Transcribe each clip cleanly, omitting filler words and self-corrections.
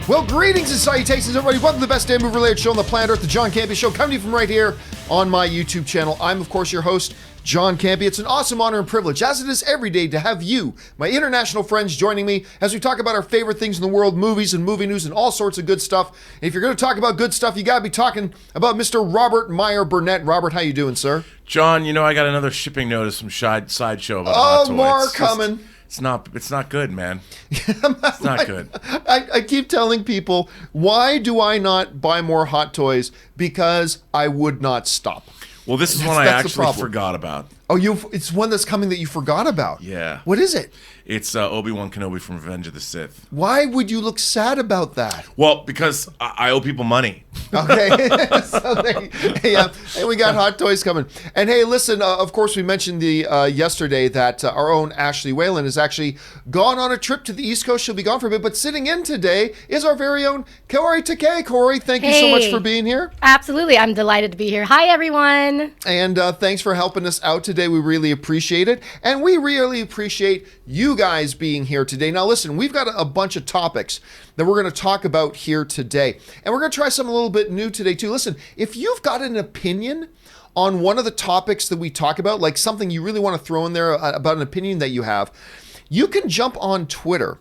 Well, greetings and salutations, everybody. Welcome to the best damn movie-related show on the planet Earth, the John Campea Show, coming to you from right here on my YouTube channel. I'm, of course, your host, John Campea. It's an awesome honor and privilege, as it is every day, to have you, my international friends, joining me as we talk about our favorite things in the world, movies and movie news and all sorts of good stuff. And if you're going to talk about good stuff, you got to be talking about Mr. Robert Meyer Burnett. Robert, how you doing, sir? John, you know I got another shipping notice from Sideshow about Hot Toys. More coming. It's not good, man. It's not good. I keep telling people, why do I not buy more Hot Toys? Because I would not stop. Well, this is one I actually forgot about. Oh, it's one that's coming that you forgot about. Yeah. What is it? It's Obi-Wan Kenobi from Revenge of the Sith. Why would you look sad about that? Well, because I owe people money. Okay. And we got Hot Toys coming. And hey, listen, of course, we mentioned yesterday that our own Ashley Whalen has actually gone on a trip to the East Coast. She'll be gone for a bit. But sitting in today is our very own Corey Takei. Corey, thank you so much for being here. Absolutely. I'm delighted to be here. Hi, everyone. And thanks for helping us out today. We really appreciate it. And we really appreciate you guys being here today. Now, listen, we've got a bunch of topics that we're going to talk about here today. And we're going to try something a little bit new today, too. Listen, if you've got an opinion on one of the topics that we talk about, like something you really want to throw in there about an opinion that you have, you can jump on Twitter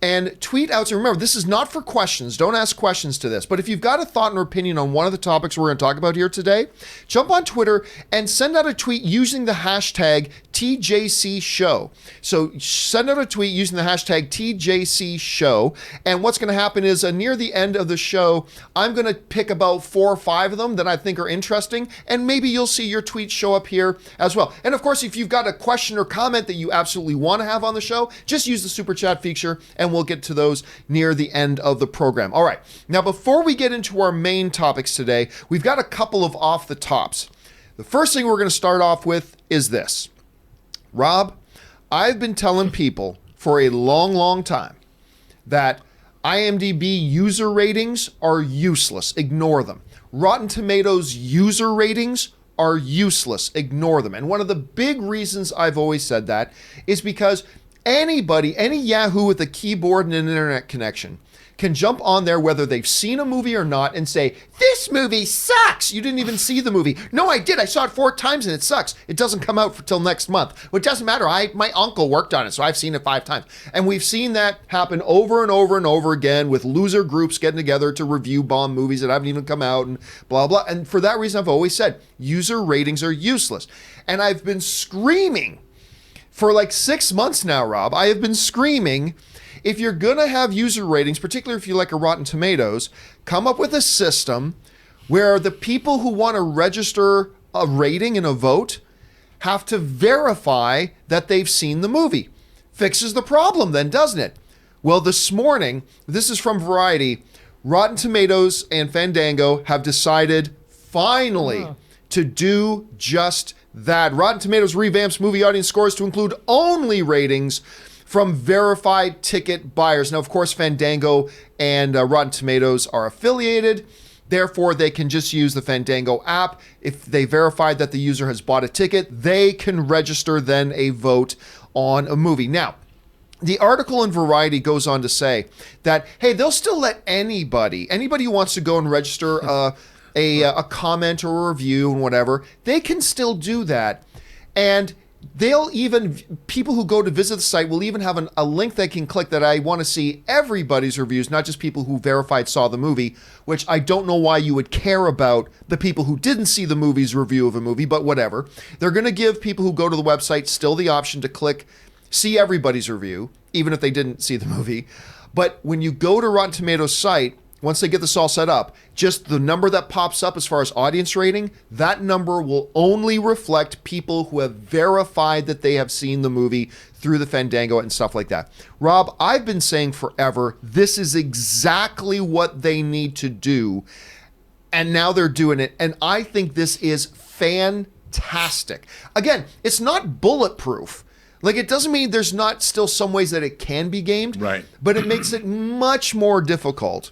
and tweet out. So remember, this is not for questions. Don't ask questions to this. But if you've got a thought or opinion on one of the topics we're going to talk about here today, jump on Twitter and send out a tweet using the hashtag TJC So send out a tweet using the hashtag TJC And what's going to happen is near the end of the show, I'm going to pick about 4 or 5 of them that I think are interesting. And maybe you'll see your tweets show up here as well. And of course, if you've got a question or comment that you absolutely want to have on the show, just use the super chat feature and we'll get to those near the end of the program. All right. Now, before we get into our main topics today, we've got a couple of off the tops. The first thing we're going to start off with is this. Rob, I've been telling people for a long, long time that IMDb user ratings are useless. Ignore them. Rotten Tomatoes user ratings are useless. Ignore them. And one of the big reasons I've always said that is because anybody, any Yahoo with a keyboard and an internet connection can jump on there, whether they've seen a movie or not, and say, this movie sucks. You didn't even see the movie. No, I did. I saw it 4 times and it sucks. It doesn't come out till next month. Well, it doesn't matter. My uncle worked on it, so I've seen it 5 times. And we've seen that happen over and over and over again with loser groups getting together to review bomb movies that haven't even come out and blah, blah. And for that reason, I've always said, user ratings are useless. And I've been screaming for like 6 months now, Rob. I have been screaming, if you're going to have user ratings, particularly if you like a Rotten Tomatoes, come up with a system where the people who want to register a rating and a vote have to verify that they've seen the movie. Fixes the problem then, doesn't it? Well, this morning, this is from Variety, Rotten Tomatoes and Fandango have decided finally to do just that. Rotten Tomatoes revamps movie audience scores to include only ratings from verified ticket buyers. Now, of course, Fandango and Rotten Tomatoes are affiliated. Therefore, they can just use the Fandango app. If they verify that the user has bought a ticket, they can register then a vote on a movie. Now, the article in Variety goes on to say that, hey, they'll still let anybody who wants to go and register a comment or a review and whatever, they can still do that. And people who go to visit the site will even have a link they can click that I want to see everybody's reviews, not just people who verified saw the movie, which I don't know why you would care about the people who didn't see the movie's review of a movie, but whatever. They're going to give people who go to the website still the option to click see everybody's review, even if they didn't see the movie. But when you go to Rotten Tomatoes site, once they get this all set up, just the number that pops up as far as audience rating, that number will only reflect people who have verified that they have seen the movie through the Fandango and stuff like that. Rob, I've been saying forever, this is exactly what they need to do. And now they're doing it. And I think this is fantastic. Again, it's not bulletproof. Like, it doesn't mean there's not still some ways that it can be gamed. Right. But it makes it much more difficult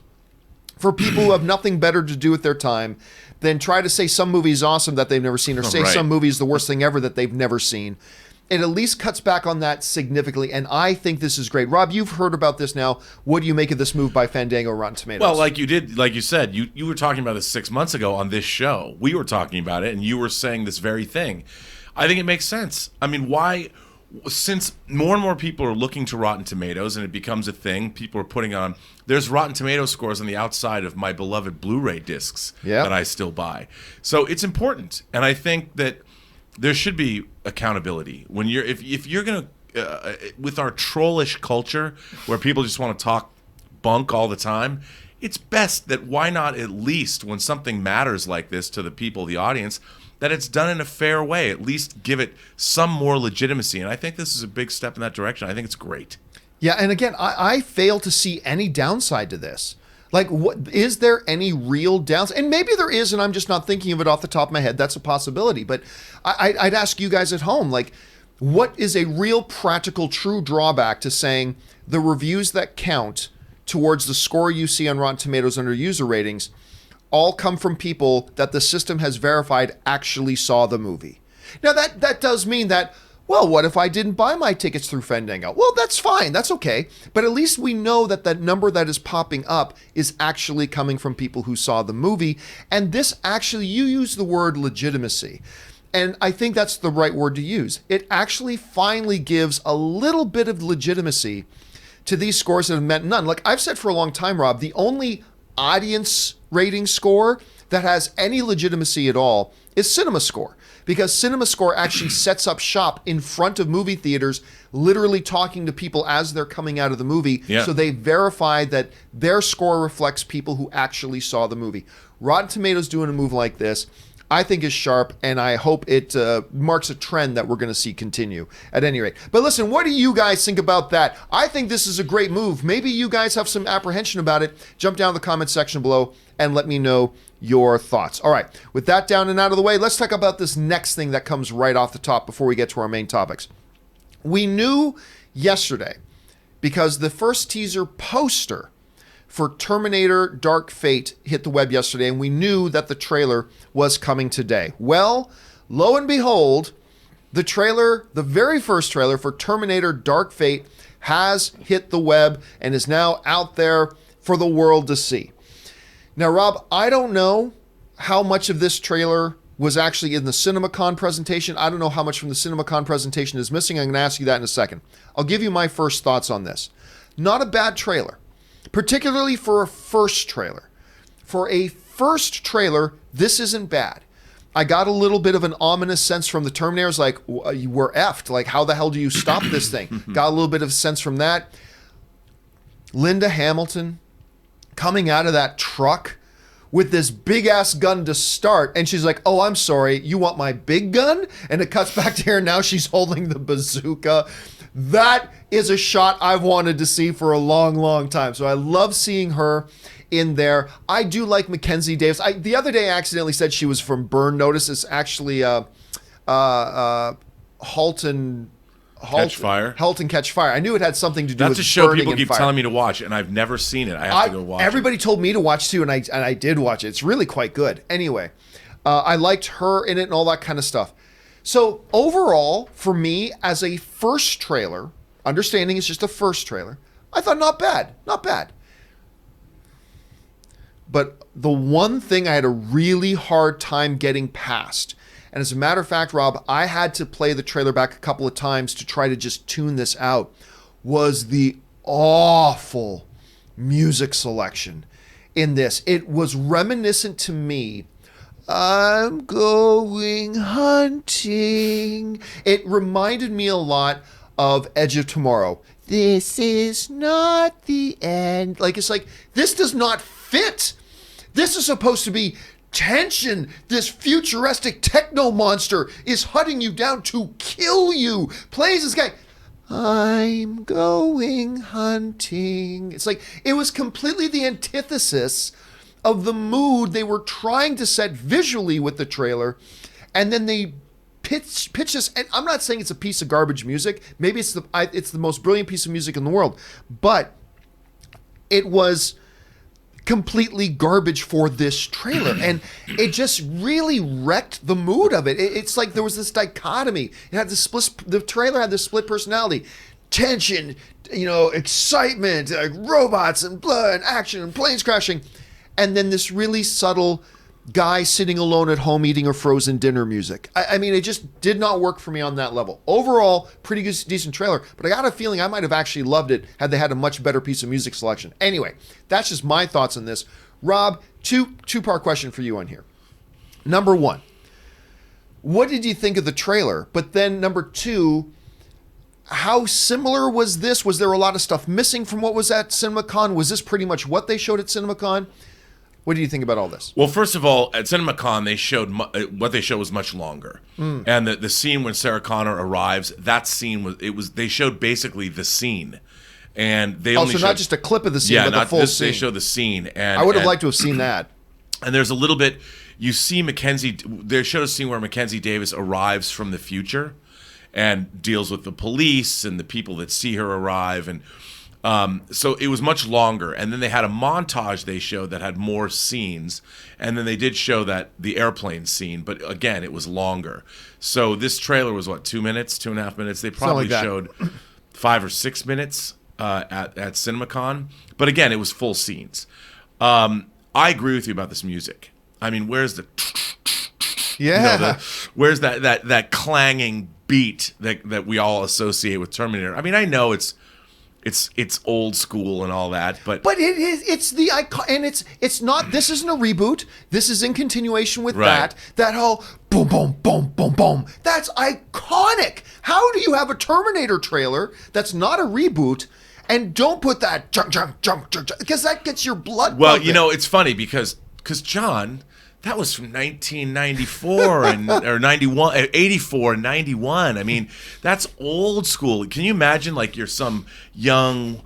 for people who have nothing better to do with their time than try to say some movie is awesome that they've never seen, or say some movie is the worst thing ever that they've never seen. it at least cuts back on that significantly, and I think this is great. Rob, you've heard about this now. What do you make of this move by Fandango Rotten Tomatoes? Well, like you said, you were talking about this 6 months ago on this show. We were talking about it, and you were saying this very thing. I think it makes sense. I mean, why? Since more and more people are looking to Rotten Tomatoes and it becomes a thing, people are putting on. There's Rotten Tomato scores on the outside of my beloved Blu-ray discs that I still buy. So it's important, and I think that there should be accountability when if you're gonna with our trollish culture where people just want to talk bunk all the time. It's best that why not at least when something matters like this to the people, the audience, that it's done in a fair way. At least give it some more legitimacy. And I think this is a big step in that direction. I think it's great. Yeah, and again, I fail to see any downside to this. Like, what is there any real downside? And maybe there is, and I'm just not thinking of it off the top of my head. That's a possibility. But I'd ask you guys at home, like, what is a real practical, true drawback to saying the reviews that count towards the score you see on Rotten Tomatoes under user ratings all come from people that the system has verified actually saw the movie? Now, that does mean that, well, what if I didn't buy my tickets through Fandango? Well, that's fine. That's okay. But at least we know that that number that is popping up is actually coming from people who saw the movie. And this actually, you use the word legitimacy. And I think that's the right word to use. It actually finally gives a little bit of legitimacy to these scores that have meant none. Like I've said for a long time, Rob, the only audience rating score that has any legitimacy at all is CinemaScore, because CinemaScore actually sets up shop in front of movie theaters, literally talking to people as they're coming out of the movie. Yeah. So they verify that their score reflects people who actually saw the movie. Rotten Tomatoes doing a move like this, I think is sharp, and I hope it marks a trend that we're going to see continue at any rate. But listen, what do you guys think about that? I think this is a great move. Maybe you guys have some apprehension about it. Jump down in the comments section below and let me know your thoughts. All right, with that down and out of the way, let's talk about this next thing that comes right off the top before we get to our main topics. We knew yesterday, because the first teaser poster for Terminator Dark Fate hit the web yesterday, and we knew that the trailer was coming today. Well, lo and behold, the trailer, the very first trailer for Terminator Dark Fate has hit the web and is now out there for the world to see. Now, Rob, I don't know how much of this trailer was actually in the CinemaCon presentation. I don't know how much from the CinemaCon presentation is missing. I'm going to ask you that in a second. I'll give you my first thoughts on this. Not a bad trailer, particularly for a first trailer. For a first trailer, this isn't bad. I got a little bit of an ominous sense from the Terminators, like, we're effed. Like, how the hell do you stop this thing? Got a little bit of a sense from that. Linda Hamilton coming out of that truck with this big-ass gun to start, and she's like, oh, I'm sorry, you want my big gun? And it cuts back to her, and now she's holding the bazooka. That is a shot I've wanted to see for a long, long time. So I love seeing her in there. I do like Mackenzie Davis. The other day I accidentally said she was from Burn Notice. It's actually Catch Fire. Halt and Catch Fire. I knew it had something to do with That's a show burning people and keep fire. telling me to watch, and I've never seen it. I have to go watch Everybody it. told me to watch too, and I did watch it. It's really quite good. Anyway, I liked her in it and all that kind of stuff. So overall, for me, as a first trailer, understanding it's just a first trailer, I thought not bad. Not bad. But the one thing I had a really hard time getting past, and as a matter of fact, Rob, I had to play the trailer back a couple of times to try to just tune this out, was the awful music selection in this. It was reminiscent to me. I'm going hunting. It reminded me a lot of Edge of Tomorrow. This is not the end. Like, it's like, this does not fit. This is supposed to be tension. This futuristic techno monster is hunting you down to kill you. Plays this guy. I'm going hunting. It's like, it was completely the antithesis of the mood they were trying to set visually with the trailer. And then they pitch this, and I'm not saying it's a piece of garbage music. Maybe it's the most brilliant piece of music in the world. But it was completely garbage for this trailer. And it just really wrecked the mood of it. It's like there was this dichotomy. The trailer had this split personality. Tension, excitement, robots and blood and action and planes crashing. And then this really subtle guy sitting alone at home eating a frozen dinner music. I mean, it just did not work for me on that level. Overall, pretty good, decent trailer, but I got a feeling I might have actually loved it had they had a much better piece of music selection. Anyway, that's just my thoughts on this. Rob, two-part question for you on here. Number one, what did you think of the trailer? But then number two, how similar was this? Was there a lot of stuff missing from what was at CinemaCon? Was this pretty much what they showed at CinemaCon? What do you think about all this? Well, first of all, at CinemaCon, they showed what they showed was much longer, and the scene when Sarah Connor arrives, that scene they showed basically the scene, and they only showed, not just a clip of the scene, but the full scene. They showed the scene, and I would have liked to have seen that. And there's a little bit you see They showed a scene where Mackenzie Davis arrives from the future, and deals with the police and the people that see her arrive, and. So it was much longer, and then they had a montage they showed that had more scenes, and then they did show that the airplane scene, but again, it was longer. So this trailer was 2 minutes, 2.5 minutes. They probably showed 5 or 6 minutes at CinemaCon, but again, it was full scenes. I agree with you about this music. I mean, where's the where's that clanging beat that we all associate with Terminator? I mean, I know it's old school and all that, but it's the icon, and it's not. This isn't a reboot. This is in continuation with that whole boom, boom, boom, boom, boom. That's iconic. How do you have a Terminator trailer that's not a reboot and don't put that jump, jump, jump, jump, because that gets your blood. Well, it's funny because John. That was from 1994 or 91, 84 and 91. I mean, that's old school. Can you imagine you're some young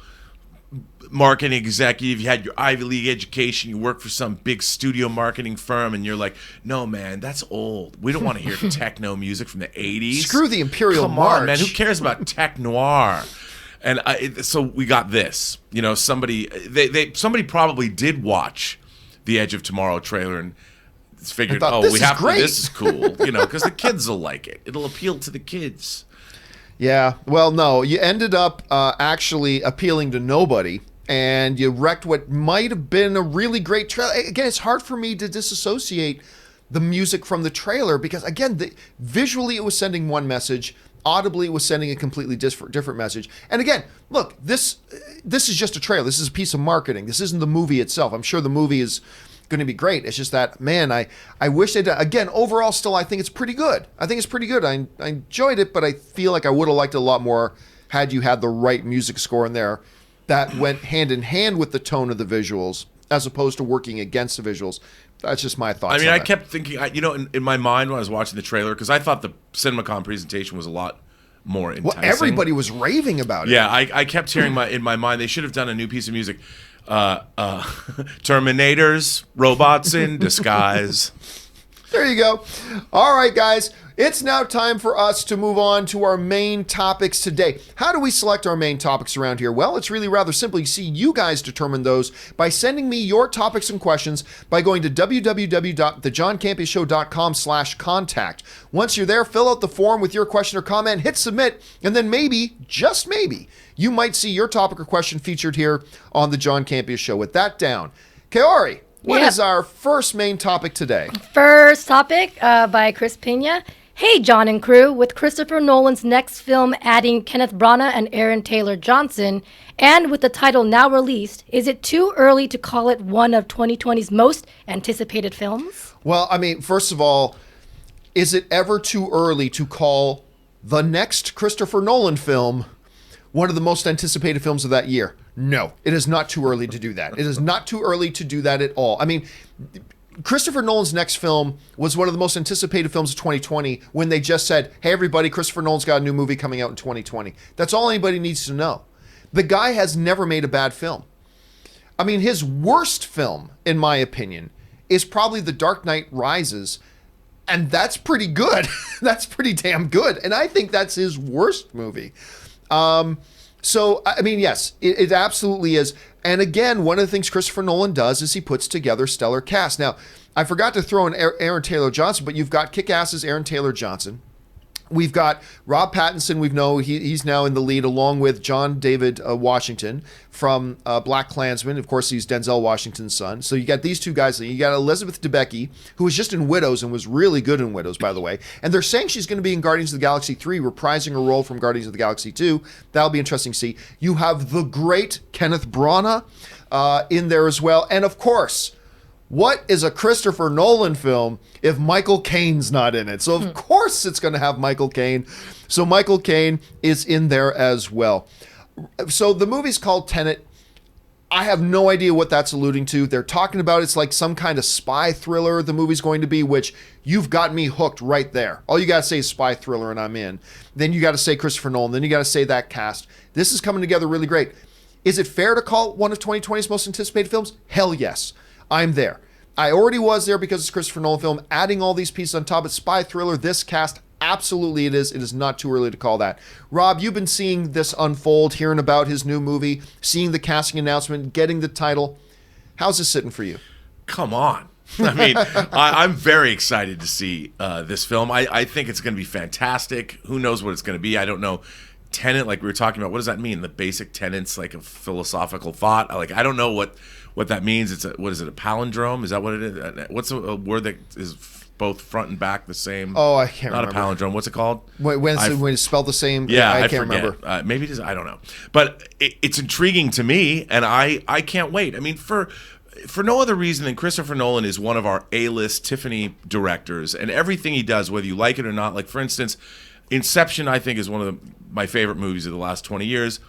marketing executive, you had your Ivy League education, you work for some big studio marketing firm, and you're like, no, man, that's old. We don't want to hear techno music from the 80s. Screw the Imperial March. Come on, man. Who cares about tech noir? And so we got this. Somebody probably did watch the Edge of Tomorrow trailer and figured, this is cool, because the kids will like it. It'll appeal to the kids. Yeah, well, no, you ended up actually appealing to nobody, and you wrecked what might have been a really great trailer. Again, it's hard for me to disassociate the music from the trailer because, again, visually it was sending one message, audibly it was sending a completely different message. And again, look, this is just a trailer. This is a piece of marketing. This isn't the movie itself. I'm sure the movie is going to be great. It's just that, man, I wish they'd, again, overall still I think it's pretty good. I enjoyed it, but I feel like I would have liked it a lot more had you had the right music score in there that went hand in hand with the tone of the visuals as opposed to working against the visuals. That's just my thoughts. I mean, I kept thinking, in my mind when I was watching the trailer, because I thought the CinemaCon presentation was a lot more enticing. Well, everybody was raving about it. Yeah, I kept hearing in my mind they should have done a new piece of music. Terminators, robots in disguise. There you go. All right, guys. It's now time for us to move on to our main topics today. How do we select our main topics around here? Well, it's really rather simple. You see, you guys determine those by sending me your topics and questions by going to www.thejohncampeashow.com/contact. Once you're there, fill out the form with your question or comment, hit submit, and then maybe, just maybe, you might see your topic or question featured here on The John Campea Show. With that down, Kaori, what is our first main topic today? First topic by Chris Pina. Hey, John and crew. With Christopher Nolan's next film adding Kenneth Branagh and Aaron Taylor Johnson, and with the title now released, is it too early to call it one of 2020's most anticipated films? Well, I mean, first of all, is it ever too early to call the next Christopher Nolan film one of the most anticipated films of that year? No, it is not too early to do that. It is not too early to do that at all. I mean, Christopher Nolan's next film was one of the most anticipated films of 2020 when they just said, hey, everybody, Christopher Nolan's got a new movie coming out in 2020. That's all anybody needs to know. The guy has never made a bad film. I mean, his worst film, in my opinion, is probably The Dark Knight Rises, and that's pretty good. That's pretty damn good. And I think that's his worst movie. So, I mean, yes, it absolutely is. And again, one of the things Christopher Nolan does is he puts together stellar cast. Now, I forgot to throw in Aaron Taylor Johnson, but you've got kick-ass's Aaron Taylor Johnson. We've got Rob Pattinson. We know he's now in the lead, along with John David Washington from Black Klansman. Of course, he's Denzel Washington's son. So you got these two guys. You got Elizabeth Debicki, who was just in Widows and was really good in Widows, by the way. And they're saying she's going to be in Guardians of the Galaxy 3, reprising her role from Guardians of the Galaxy 2. That'll be interesting to see. You have the great Kenneth Branagh in there as well. And of course, what is a Christopher Nolan film if Michael Caine's not in it? So of course it's going to have Michael Caine. So Michael Caine is in there as well. So the movie's called Tenet. I have no idea what that's alluding to. They're talking about it's like some kind of spy thriller the movie's going to be, which you've got me hooked right there. All you got to say is spy thriller and I'm in. Then you got to say Christopher Nolan. Then you got to say that cast. This is coming together really great. Is it fair to call it one of 2020's most anticipated films? Hell yes. I'm there. I already was there because it's a Christopher Nolan film. Adding all these pieces on top of spy thriller, this cast, absolutely it is. It is not too early to call that. Rob, you've been seeing this unfold, hearing about his new movie, seeing the casting announcement, getting the title. How's this sitting for you? Come on. I mean, I'm very excited to see this film. I think it's going to be fantastic. Who knows what it's going to be? I don't know. Tenet, like we were talking about, what does that mean? The basic tenets, like a philosophical thought. Like, I don't know what that means. It's what is it? A palindrome? Is that what it is? What's a word that is both front and back the same? Oh, I can't remember. Not a palindrome. What's it called? When it's spelled the same? Yeah, I can't forget. Remember. Maybe it is. I don't know. But it's intriguing to me, and I can't wait. I mean, for no other reason than Christopher Nolan is one of our A-list Tiffany directors, and everything he does, whether you like it or not, like for instance, Inception, I think, is one of my favorite movies of the last 20 years.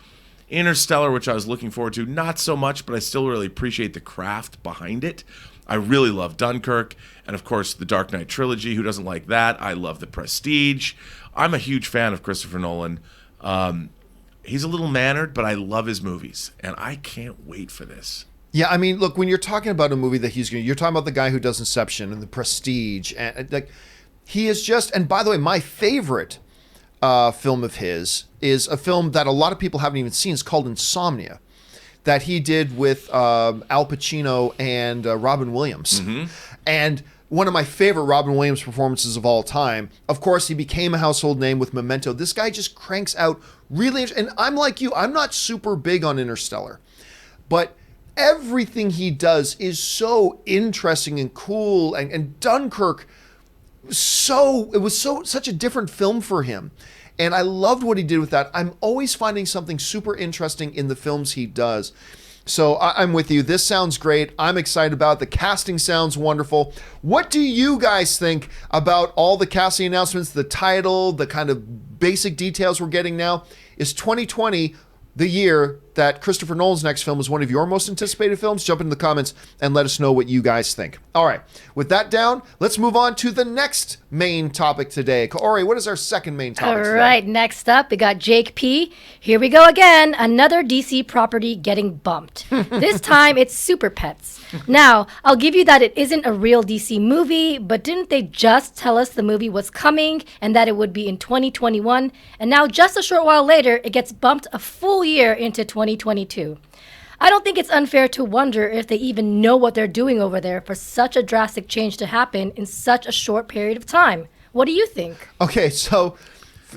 Interstellar, which I was looking forward to, not so much, but I still really appreciate the craft behind it. I really love Dunkirk, and of course, the Dark Knight trilogy. Who doesn't like that? I love The Prestige. I'm a huge fan of Christopher Nolan. He's a little mannered, but I love his movies, and I can't wait for this. Yeah, I mean, look, when you're talking about a movie that you're talking about the guy who does Inception and The Prestige, and like, he is just, and by the way, my favorite film of his is a film that a lot of people haven't even seen. It's called Insomnia, that he did with Al Pacino and Robin Williams. Mm-hmm. And one of my favorite Robin Williams performances of all time. Of course, he became a household name with Memento. This guy just cranks out really, and I'm like you, I'm not super big on Interstellar, but everything he does is so interesting and cool, and Dunkirk, it was such a different film for him. And I loved what he did with that. I'm always finding something super interesting in the films he does. So I'm with you. This sounds great. I'm excited about it. The casting sounds wonderful. What do you guys think about all the casting announcements, the title, the kind of basic details we're getting now? Is 2020 the year that Christopher Nolan's next film is one of your most anticipated films? Jump into the comments and let us know what you guys think. All right, with that down, let's move on to the next main topic today. Ori, what is our second main topic today? All right, next up, we got Jake P. Here we go again, another DC property getting bumped. This time, it's Super Pets. Now, I'll give you that it isn't a real DC movie, but didn't they just tell us the movie was coming and that it would be in 2021? And now, just a short while later, it gets bumped a full year into 2022. I don't think it's unfair to wonder if they even know what they're doing over there for such a drastic change to happen in such a short period of time. What do you think? Okay, so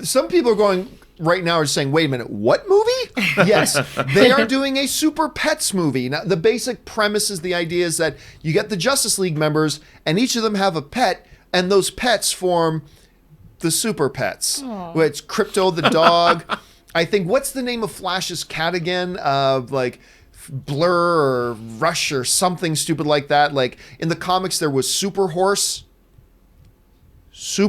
some people are going right now are saying, wait a minute, what movie? Yes, they are doing a Super Pets movie. Now, the basic premise is the idea is that you get the Justice League members and each of them have a pet, and those pets form the Super Pets. Which Crypto the dog. I think, what's the name of Flash's cat again? Like Blur or Rush or something stupid like that. Like in the comics, there was Super Horse. There's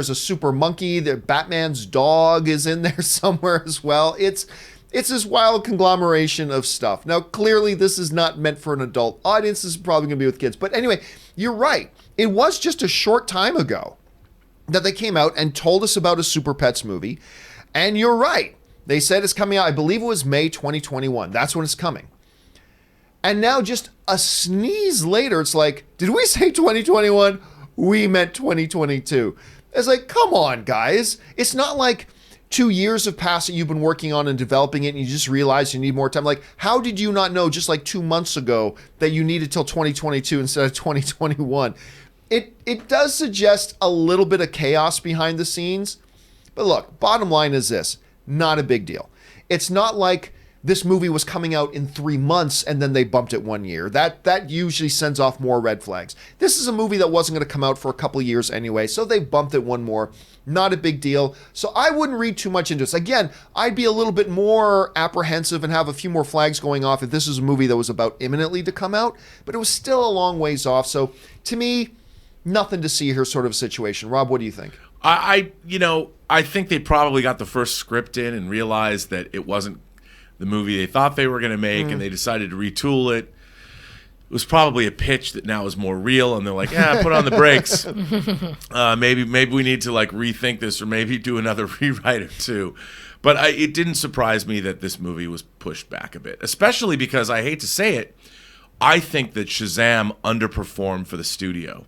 a Super Monkey. Batman's dog is in there somewhere as well. It's this wild conglomeration of stuff. Now, clearly, this is not meant for an adult audience. This is probably going to be with kids. But anyway, you're right. It was just a short time ago that they came out and told us about a Super Pets movie. And you're right. They said it's coming out, I believe it was May 2021. That's when it's coming. And now just a sneeze later, it's like, did we say 2021? We meant 2022. It's like, come on, guys. It's not like 2 years have passed that you've been working on and developing it, and you just realize you need more time. Like, how did you not know just like 2 months ago that you needed till 2022 instead of 2021? It does suggest a little bit of chaos behind the scenes. But look, bottom line is this, not a big deal. It's not like this movie was coming out in 3 months and then they bumped it 1 year. That usually sends off more red flags. This is a movie that wasn't going to come out for a couple of years anyway, so they bumped it one more. Not a big deal. So I wouldn't read too much into this. Again, I'd be a little bit more apprehensive and have a few more flags going off if this was a movie that was about imminently to come out, but it was still a long ways off. So to me, nothing to see here sort of situation. Rob, what do you think? I think they probably got the first script in and realized that it wasn't the movie they thought they were going to make, and they decided to retool it. It was probably a pitch that now is more real, and they're like, "Yeah, put on the brakes. Maybe we need to like rethink this, or maybe do another rewrite or two." But it didn't surprise me that this movie was pushed back a bit, especially because I hate to say it, I think that Shazam underperformed for the studio.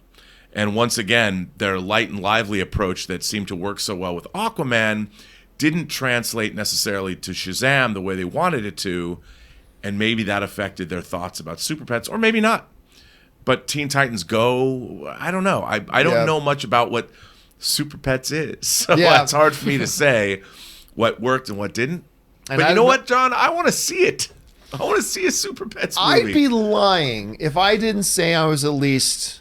And once again, their light and lively approach that seemed to work so well with Aquaman didn't translate necessarily to Shazam the way they wanted it to, and maybe that affected their thoughts about Super Pets, or maybe not. But Teen Titans Go, I don't know. I don't know much about what Super Pets is, so it's hard for me to say what worked and what didn't. And but you know what, John? I want to see it. I want to see a Super Pets movie. I'd be lying if I didn't say I was at least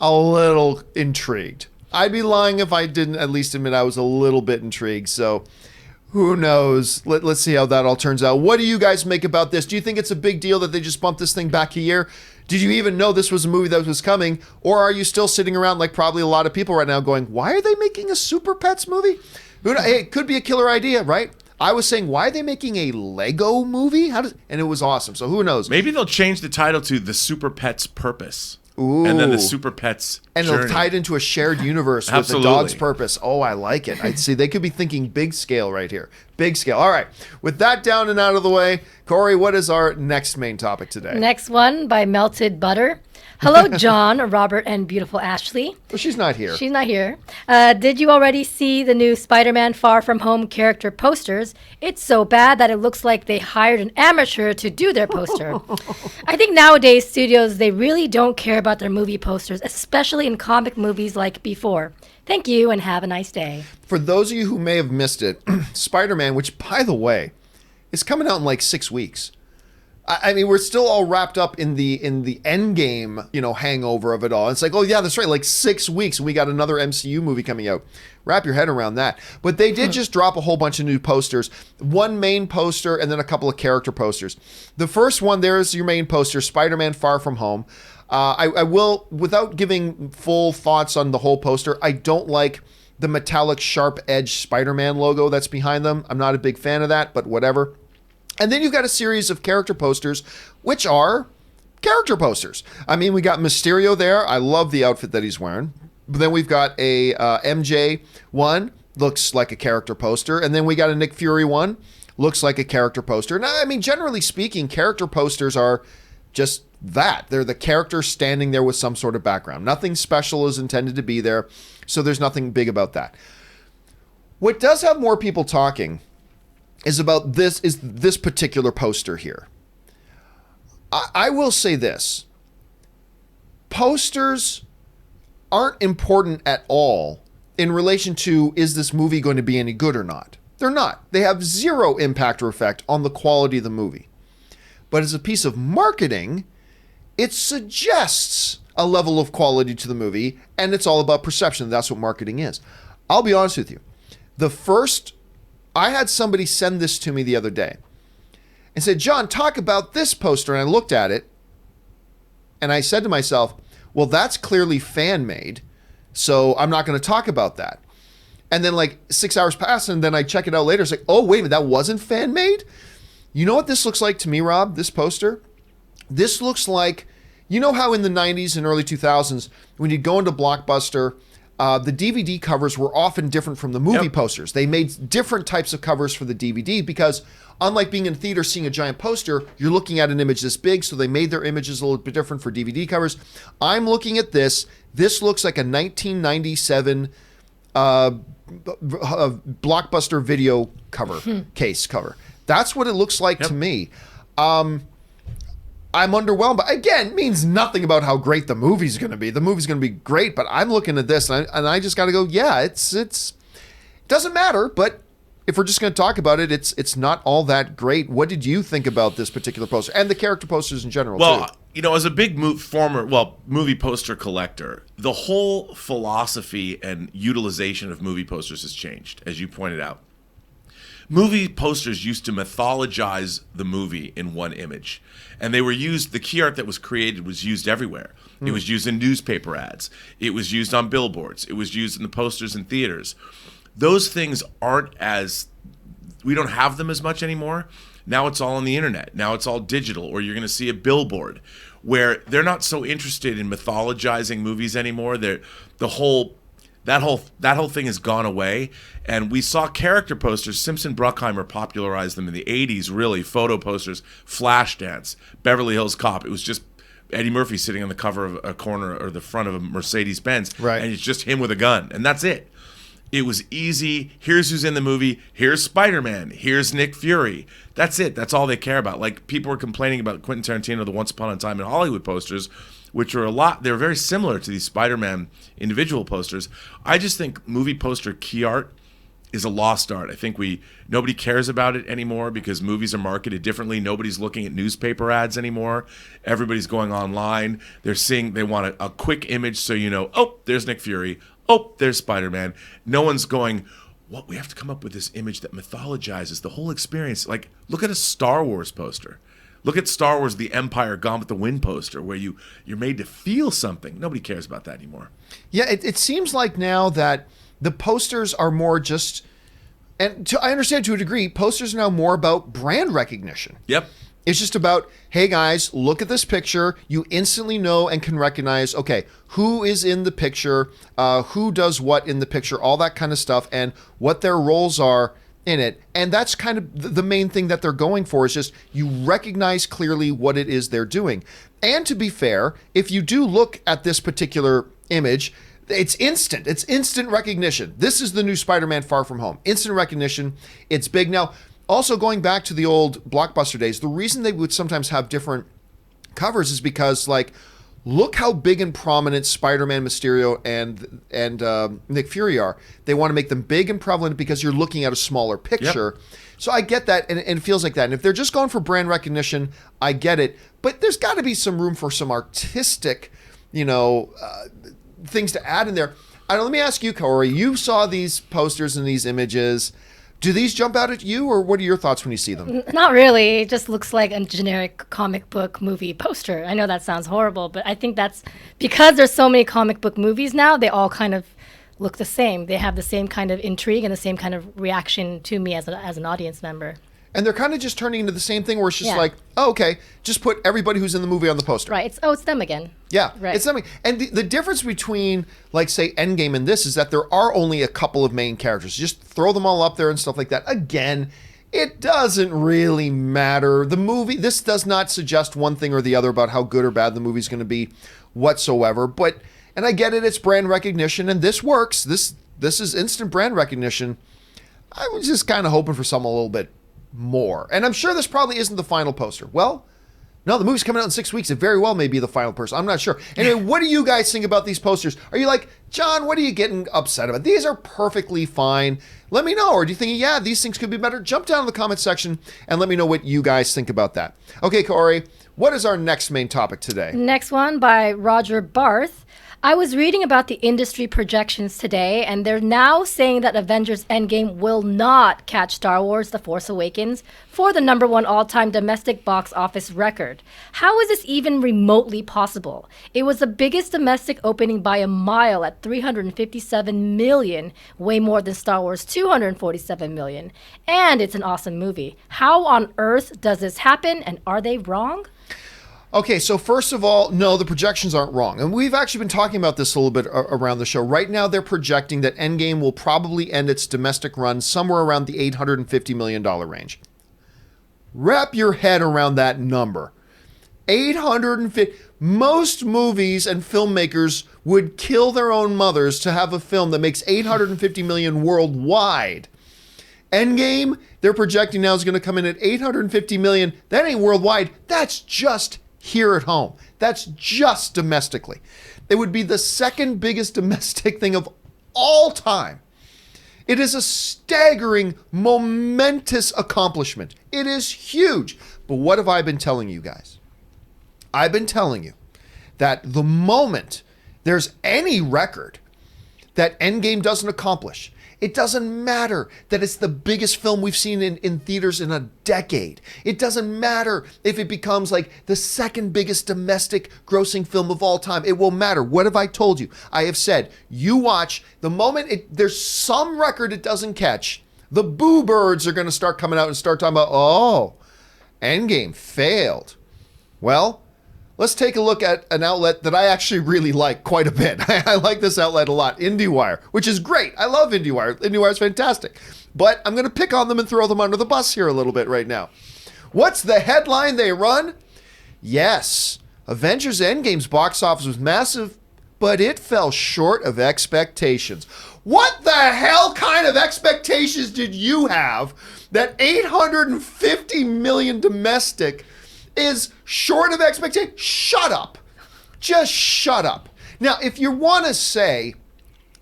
a little intrigued. I'd be lying if I didn't at least admit I was a little bit intrigued. So who knows? Let's see how that all turns out. What do you guys make about this? Do you think it's a big deal that they just bumped this thing back a year? Did you even know this was a movie that was coming? Or are you still sitting around like probably a lot of people right now going, why are they making a Super Pets movie? Hey, it could be a killer idea, right? I was saying, why are they making a Lego movie? And it was awesome. So who knows? Maybe they'll change the title to The Super Pets Purpose. Ooh. And then the Super Pets and journey. it'll tie it into a shared universe with the dog's purpose. Oh, I like it. I see. They could be thinking big scale right here. Big scale. All right. With that down and out of the way, Corey, what is our next main topic today? Next one by Melted Butter. Hello, John, Robert, and beautiful Ashley. Well, she's not here. She's not here. Did you already see the new Spider-Man Far From Home character posters? It's so bad that it looks like they hired an amateur to do their poster. I think nowadays studios, they really don't care about their movie posters, especially in comic movies like before. Thank you, and have a nice day. For those of you who may have missed it, Spider-Man, which, by the way, is coming out in like 6 weeks. I mean, we're still all wrapped up in the Endgame, hangover of it all. It's like, oh yeah, that's right, like 6 weeks, and we got another MCU movie coming out. Wrap your head around that. But they did just drop a whole bunch of new posters. One main poster and then a couple of character posters. The first one, there is your main poster, Spider-Man Far From Home. I will, without giving full thoughts on the whole poster, I don't like the metallic sharp edge Spider-Man logo that's behind them. I'm not a big fan of that, but whatever. And then you've got a series of character posters, which are character posters. I mean, we got Mysterio there. I love the outfit that he's wearing. But then we've got a MJ one, looks like a character poster. And then we got a Nick Fury one, looks like a character poster. Now, I mean, generally speaking, character posters are just that. They're the character standing there with some sort of background. Nothing special is intended to be there. So there's nothing big about that. What does have more people talking is about this particular poster here. I will say this. Posters aren't important at all in relation to, is this movie going to be any good or not? They're not. They have zero impact or effect on the quality of the movie. But as a piece of marketing, it suggests a level of quality to the movie, and it's all about perception. That's what marketing is. I'll be honest with you. I had somebody send this to me the other day and said, John, talk about this poster. And I looked at it and I said to myself, well, that's clearly fan made. So I'm not going to talk about that. And then like 6 hours pass and then I check it out later. It's like, oh, wait a minute, that wasn't fan made? You know what this looks like to me, Rob, this poster? This looks like, you know how in the 90s and early 2000s, when you'd go into Blockbuster, the DVD covers were often different from the movie posters. They made different types of covers for the DVD because unlike being in theater seeing a giant poster, you're looking at an image this big, so they made their images a little bit different for DVD covers. I'm looking at this. This looks like a 1997 Blockbuster video cover, case cover. That's what it looks like to me. I'm underwhelmed, but again, it means nothing about how great the movie's going to be. The movie's going to be great, but I'm looking at this and I just got to go, yeah, it doesn't matter, but if we're just going to talk about it, it's not all that great. What did you think about this particular poster and the character posters in general? Well, too? As a big movie poster collector, the whole philosophy and utilization of movie posters has changed, as you pointed out. Movie posters used to mythologize the movie in one image, and the key art that was created was used everywhere. It was used in newspaper ads. It was used on billboards. It was used in the posters in theaters. Those things we don't have them as much anymore. Now it's all on the internet. Now it's all digital, or you're going to see a billboard where they're not so interested in mythologizing movies anymore. That whole thing has gone away. And we saw character posters. Simpson Bruckheimer popularized them in the 80s, really. Photo posters, Flashdance, Beverly Hills Cop. It was just Eddie Murphy sitting on the cover of a corner or the front of a Mercedes-Benz. Right. And it's just him with a gun. And that's it. It was easy. Here's who's in the movie. Here's Spider-Man. Here's Nick Fury. That's it. That's all they care about. Like, people were complaining about Quentin Tarantino, the Once Upon a Time in Hollywood posters, which are they're very similar to these Spider-Man individual posters. I just think movie poster key art is a lost art. I think nobody cares about it anymore because movies are marketed differently. Nobody's looking at newspaper ads anymore. Everybody's going online. They want a quick image so oh, there's Nick Fury. Oh, there's Spider-Man. No one's going, we have to come up with this image that mythologizes the whole experience. Like, look at a Star Wars poster. Look at Star Wars, The Empire, Gone with the Wind poster, where you're made to feel something. Nobody cares about that anymore. Yeah, it seems like now that the posters are more just, I understand to a degree, posters are now more about brand recognition. Yep. It's just about, hey guys, look at this picture. You instantly know and can recognize, okay, who is in the picture, who does what in the picture, all that kind of stuff, and what their roles are in it. And that's kind of the main thing that they're going for, is just you recognize clearly what it is they're doing. And to be fair, if you do look at this particular image, it's instant. It's instant recognition. This is the new Spider-Man Far From Home. Instant recognition. It's big. Now, also, going back to the old Blockbuster days, the reason they would sometimes have different covers is because, like, look how big and prominent Spider-Man, Mysterio, and Nick Fury are. They want to make them big and prevalent because you're looking at a smaller picture. Yep. So I get that, and it feels like that. And if they're just going for brand recognition, I get it. But there's got to be some room for some artistic, things to add in there. Let me ask you, Corey. You saw these posters and these images. Do these jump out at you, or what are your thoughts when you see them? Not really. It just looks like a generic comic book movie poster. I know that sounds horrible, but I think that's because there's so many comic book movies now, they all kind of look the same. They have the same kind of intrigue and the same kind of reaction to me as an audience member. And they're kind of just turning into the same thing where it's just like, oh, okay, just put everybody who's in the movie on the poster. Right. It's them again. Yeah. Right. It's them. And the difference between, like, say, Endgame and this is that there are only a couple of main characters. Just throw them all up there and stuff like that. Again, it doesn't really matter. The movie, this does not suggest one thing or the other about how good or bad the movie's going to be whatsoever. But, and I get it, it's brand recognition, and this works. This is instant brand recognition. I was just kind of hoping for something a little bit more. And I'm sure this probably isn't the final poster. Well, no, the movie's coming out in 6 weeks. It very well may be the final poster. I'm not sure. Anyway, what do you guys think about these posters? Are you like, John, what are you getting upset about? These are perfectly fine. Let me know. Or do you think, yeah, these things could be better? Jump down in the comment section and let me know what you guys think about that. Okay, Corey, what is our next main topic today? Next one by Roger Barth. I was reading about the industry projections today, and they're now saying that Avengers Endgame will not catch Star Wars The Force Awakens for the #1 all-time domestic box office record. How is this even remotely possible? It was the biggest domestic opening by a mile at $357 million, way more than Star Wars $247 million. And it's an awesome movie. How on earth does this happen, and are they wrong? Okay, so first of all, no, the projections aren't wrong. And we've actually been talking about this a little bit around the show. Right now, they're projecting that Endgame will probably end its domestic run somewhere around the $850 million range. Wrap your head around that number. 850. Most movies and filmmakers would kill their own mothers to have a film that makes $850 million worldwide. Endgame, they're projecting now is going to come in at $850 million. That ain't worldwide. That's just here at home. That's just domestically. It would be the second biggest domestic thing of all time. It is a staggering, momentous accomplishment. It is huge. But what have I been telling you guys? I've been telling you that the moment there's any record that Endgame doesn't accomplish, it doesn't matter that it's the biggest film we've seen in theaters in a decade. It doesn't matter if it becomes like the second biggest domestic grossing film of all time. It won't matter. What have I told you? I have said, you watch, the moment there's some record it doesn't catch, the boo birds are going to start coming out and start talking about, oh, Endgame failed. Well, let's take a look at an outlet that I actually really like quite a bit. I like this outlet a lot, IndieWire, which is great. I love IndieWire. IndieWire is fantastic. But I'm going to pick on them and throw them under the bus here a little bit right now. What's the headline they run? Yes, Avengers Endgame's box office was massive, but it fell short of expectations. What the hell kind of expectations did you have that $850 million domestic is short of expectation? Shut up. Just shut up. Now, if you want to say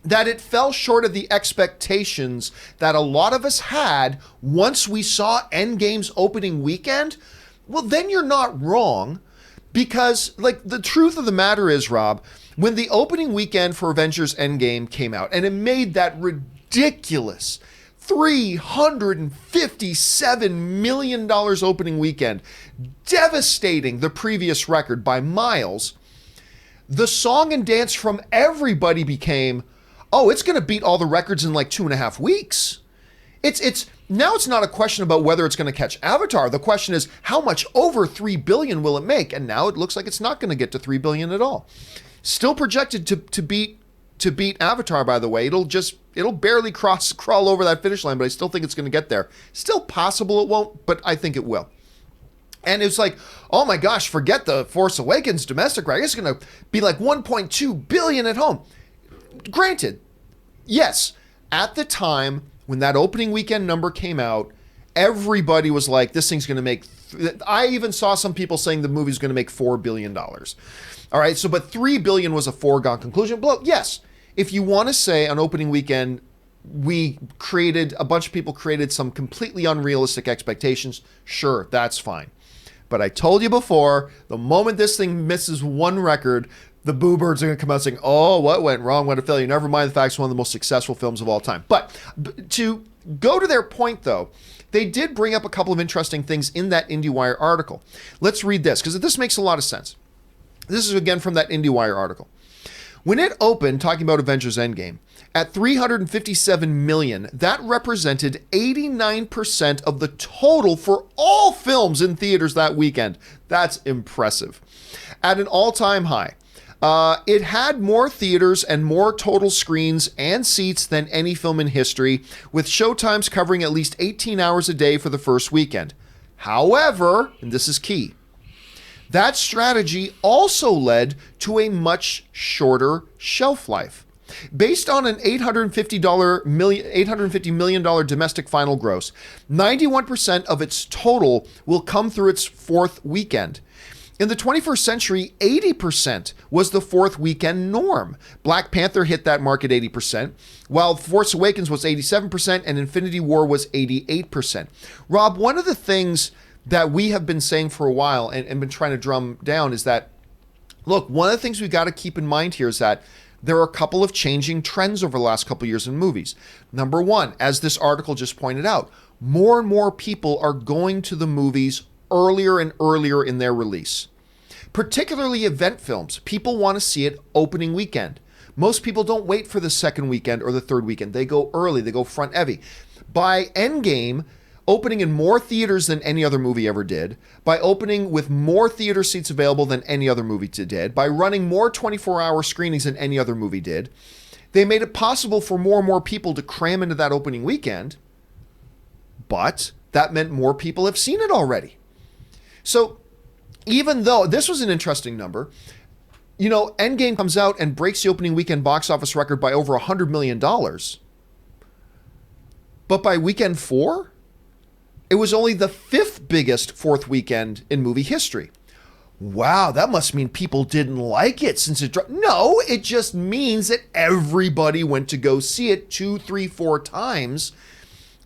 that it fell short of the expectations that a lot of us had once we saw Endgame's opening weekend, well, then you're not wrong, because like the truth of the matter is, Rob, when the opening weekend for Avengers Endgame came out and it made that ridiculous $357 million opening weekend, devastating the previous record by miles, the song and dance from everybody became, oh, it's going to beat all the records in like 2.5 weeks. It's now it's not a question about whether it's going to catch Avatar. The question is, how much over $3 billion will it make? And now it looks like it's not going to get to $3 billion at all. Still projected to beat Avatar, by the way. It'll barely crawl over that finish line, but I still think it's going to get there. Still possible it won't, but I think it will. And it's like, oh my gosh, forget the Force Awakens domestic record. It's going to be like 1.2 billion at home. Granted, yes, at the time when that opening weekend number came out, everybody was like, this thing's going to make, I even saw some people saying the movie's going to make $4 billion. All right, so, but $3 billion was a foregone conclusion. But yes, if you want to say on opening weekend, a bunch of people created some completely unrealistic expectations, sure, that's fine. But I told you before, the moment this thing misses one record, the boo birds are going to come out saying, oh, what went wrong? What a failure. Never mind the fact it's one of the most successful films of all time. But to go to their point, though, they did bring up a couple of interesting things in that IndieWire article. Let's read this, because this makes a lot of sense. This is, again, from that IndieWire article. When it opened, talking about Avengers Endgame, at $357 million, that represented 89% of the total for all films in theaters that weekend. That's impressive. At an all-time high. It had more theaters and more total screens and seats than any film in history, with showtimes covering at least 18 hours a day for the first weekend. However, and this is key, that strategy also led to a much shorter shelf life. Based on an $850 million domestic final gross, 91% of its total will come through its fourth weekend. In the 21st century, 80% was the fourth weekend norm. Black Panther hit that mark at 80%, while Force Awakens was 87% and Infinity War was 88%. Rob, one of the things that we have been saying for a while and been trying to drum down is that, look, one of the things we've got to keep in mind here is that there are a couple of changing trends over the last couple of years in movies. Number one, as this article just pointed out, more and more people are going to the movies earlier and earlier in their release. Particularly event films. People want to see it opening weekend. Most people don't wait for the second weekend or the third weekend. They go early. They go front heavy. By Endgame, opening in more theaters than any other movie ever did, by opening with more theater seats available than any other movie did, by running more 24-hour screenings than any other movie did, they made it possible for more and more people to cram into that opening weekend, but that meant more people have seen it already. So even though this was an interesting number, Endgame comes out and breaks the opening weekend box office record by over $100 million. But by weekend 4, it was only the 5th biggest fourth weekend in movie history. Wow, that must mean people didn't like it since it dropped. No, it just means that everybody went to go see it 2, 3, 4 times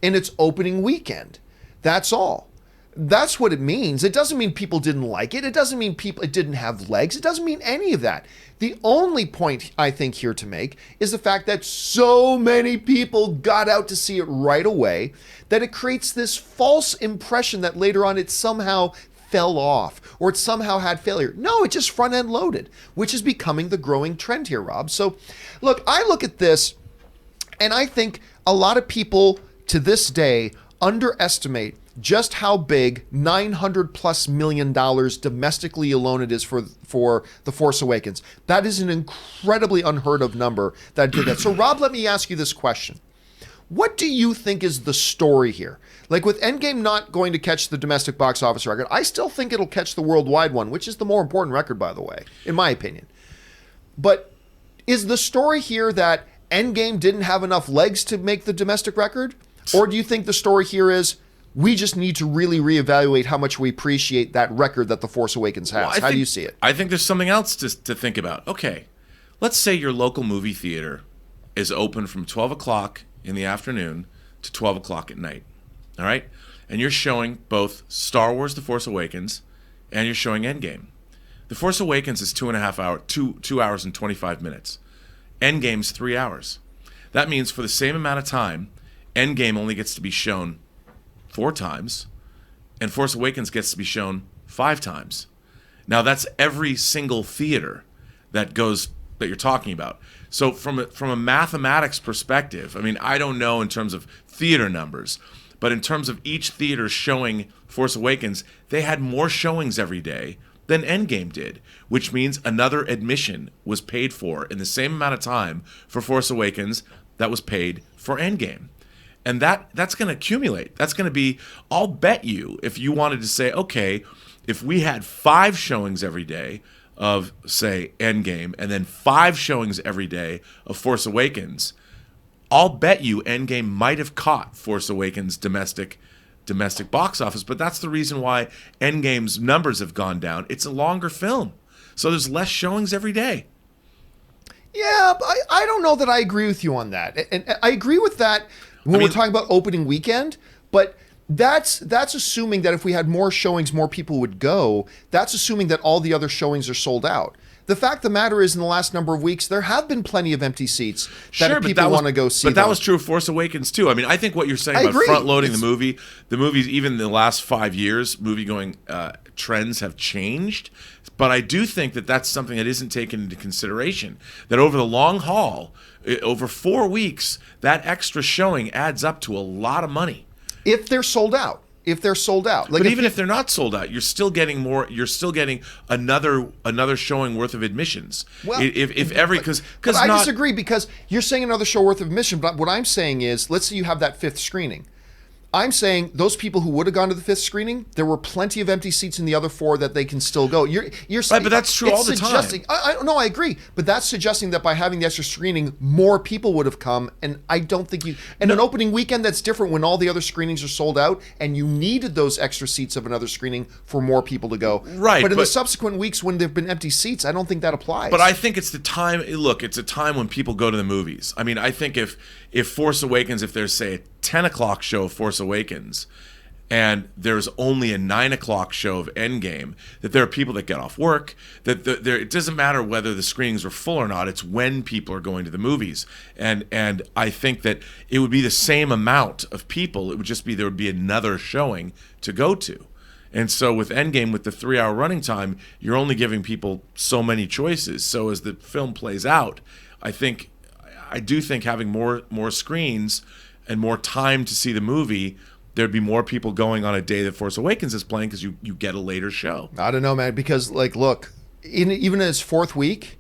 in its opening weekend. That's all. That's what it means. It doesn't mean people didn't like it. It doesn't mean it didn't have legs. It doesn't mean any of that. The only point I think here to make is the fact that so many people got out to see it right away that it creates this false impression that later on it somehow fell off or it somehow had failure. No, it just front-end loaded, which is becoming the growing trend here, Rob. So look, I look at this and I think a lot of people to this day underestimate just how big $900+ million domestically alone it is for The Force Awakens. That is an incredibly unheard of number that did that. So Rob, let me ask you this question. What do you think is the story here? Like with Endgame not going to catch the domestic box office record, I still think it'll catch the worldwide one, which is the more important record, by the way, in my opinion. But is the story here that Endgame didn't have enough legs to make the domestic record? Or do you think the story here is we just need to really reevaluate how much we appreciate that record that The Force Awakens has? Well, how do you see it? I think there's something else to think about. Okay, let's say your local movie theater is open from 12 o'clock in the afternoon to 12 o'clock at night. All right? And you're showing both Star Wars The Force Awakens and you're showing Endgame. The Force Awakens is 2 hours and 25 minutes. Endgame's 3 hours. That means for the same amount of time, Endgame only gets to be shown 4 times, and Force Awakens gets to be shown 5 times. Now that's every single theater that you're talking about. So from a mathematics perspective, I mean, I don't know in terms of theater numbers, but in terms of each theater showing Force Awakens, they had more showings every day than Endgame did, which means another admission was paid for in the same amount of time for Force Awakens that was paid for Endgame. And that's going to accumulate. That's going to be, I'll bet you, if you wanted to say, okay, if we had 5 showings every day of, say, Endgame, and then 5 showings every day of Force Awakens, I'll bet you Endgame might have caught Force Awakens' domestic box office. But that's the reason why Endgame's numbers have gone down. It's a longer film, so there's less showings every day. Yeah, I don't know that I agree with you on that. And I agree with that when we're talking about opening weekend, but that's assuming that if we had more showings, more people would go. That's assuming that all the other showings are sold out. The fact of the matter is, in the last number of weeks, there have been plenty of empty seats that people want to go see. But that was true of Force Awakens, too. I mean, I think what you're saying about front-loading the movies, even in the last 5 years, movie-going trends have changed. But I do think that that's something that isn't taken into consideration, that over the long haul, over 4 weeks, that extra showing adds up to a lot of money. If they're sold out. Like but even if they're not sold out, you're still getting more. You're still getting another showing worth of admissions. Well, because I disagree, because you're saying another show worth of admission. But what I'm saying is, let's say you have that 5th screening. I'm saying those people who would have gone to the 5th screening, there were plenty of empty seats in the other 4 that they can still go. You're right, but that's true all the time. I agree, but that's suggesting that by having the extra screening, more people would have come, and I don't think you. And an opening weekend, that's different when all the other screenings are sold out, and you needed those extra seats of another screening for more people to go. Right, but in the subsequent weeks when there've been empty seats, I don't think that applies. But I think it's the time. Look, it's a time when people go to the movies. I mean, I think if Force Awakens, if there's say a 10 o'clock show of Force Awakens and there's only a 9 o'clock show of Endgame, that there are people that get off work, that it doesn't matter whether the screenings are full or not, it's when people are going to the movies. And I think that it would be the same amount of people, it would just be there would be another showing to go to. And so with Endgame, with the 3-hour running time, you're only giving people so many choices. So as the film plays out, I do think having more screens and more time to see the movie, there'd be more people going on a day that Force Awakens is playing because you get a later show. I don't know, man, because, like, look, even in its 4th week,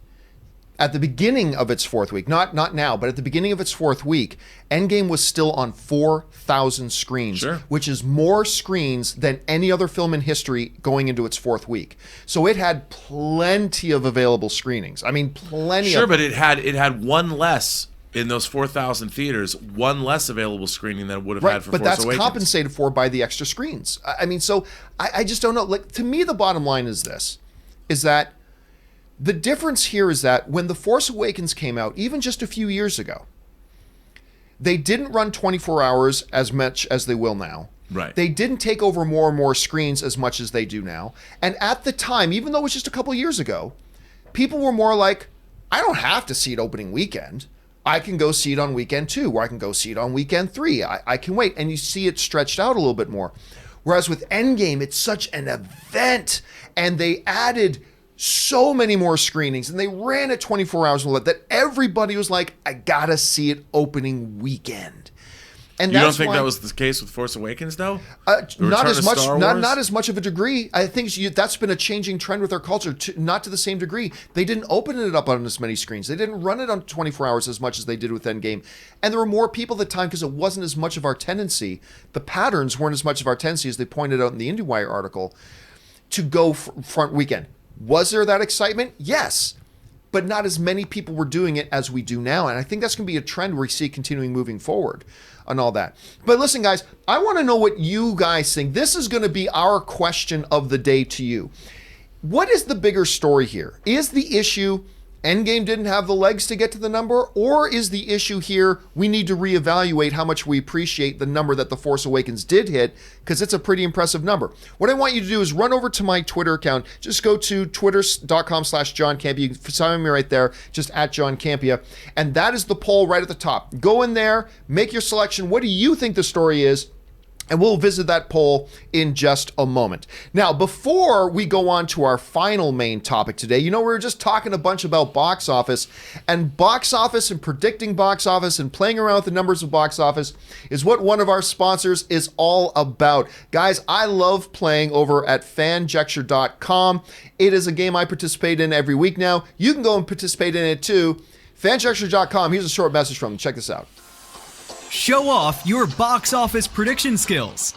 at the beginning of its fourth week, not now, but at the beginning of its fourth week, Endgame was still on 4,000 screens, Sure. which is more screens than any other film in history going into its fourth week. So it had plenty of available screenings. I mean, plenty. Sure, of but it had one less in those 4,000 theaters, one less available screening than it would have had for but Force that's Awakens. compensated for by the extra screens. I mean, so I just don't know. Like, to me, the bottom line is this: is that the difference here is that when The Force Awakens came out, even just a few years ago, they didn't run 24 hours as much as they will now. Right. They didn't take over more and more screens as much as they do now. And at the time, even though it was just a couple years ago, people were more like, I don't have to see it opening weekend. I can go see it on weekend 2, or I can go see it on weekend 3. I can wait. And you see it stretched out a little bit more. Whereas with Endgame, it's such an event. And they added so many more screenings, and they ran it 24 hours that everybody was like, I gotta see it opening weekend. And You don't that's think why, that was the case with Force Awakens, though? not Return as of much, Star not Wars? as much of a degree. I think that's been a changing trend with our culture. Not to the same degree. They didn't open it up on as many screens. They didn't run it on 24 hours as much as they did with Endgame. And there were more people at the time because it wasn't as much of our tendency. The patterns weren't as much of our tendency as they pointed out in the IndieWire article to go front weekend. Was there that excitement? Yes. But not as many people were doing it as we do now. And I think that's going to be a trend we see continuing moving forward on all that. But listen, guys, I want to know what you guys think. This is going to be our question of the day to you. What is the bigger story here? Is the issue Endgame didn't have the legs to get to the number? Or is the issue here we need to reevaluate how much we appreciate the number that The Force Awakens did hit, because it's a pretty impressive number. What I want you to do is run over to my Twitter account. Just go to twitter.com/John Campea. You can find me right there, just at John Campea. And that is the poll right at the top. Go in there, make your selection. What do you think the story is? And we'll visit that poll in just a moment. Now, before we go on to our final main topic today, we were just talking a bunch about box office and predicting box office and playing around with the numbers of box office is what one of our sponsors is all about. Guys, I love playing over at fanjecture.com. It is a game I participate in every week now. You can go and participate in it too. Fanjecture.com. Here's a short message from them. Check this out. Show off your box office prediction skills.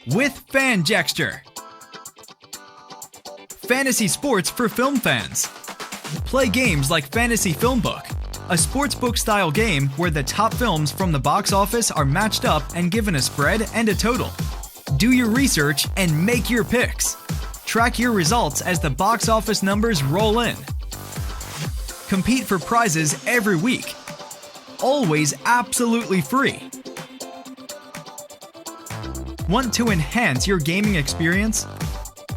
With FanJexture. Fantasy sports for film fans. Play games like Fantasy Film Book, a sportsbook-style game where the top films from the box office are matched up and given a spread and a total. Do your research and make your picks. Track your results as the box office numbers roll in. Compete for prizes every week. Always absolutely free. Want to enhance your gaming experience?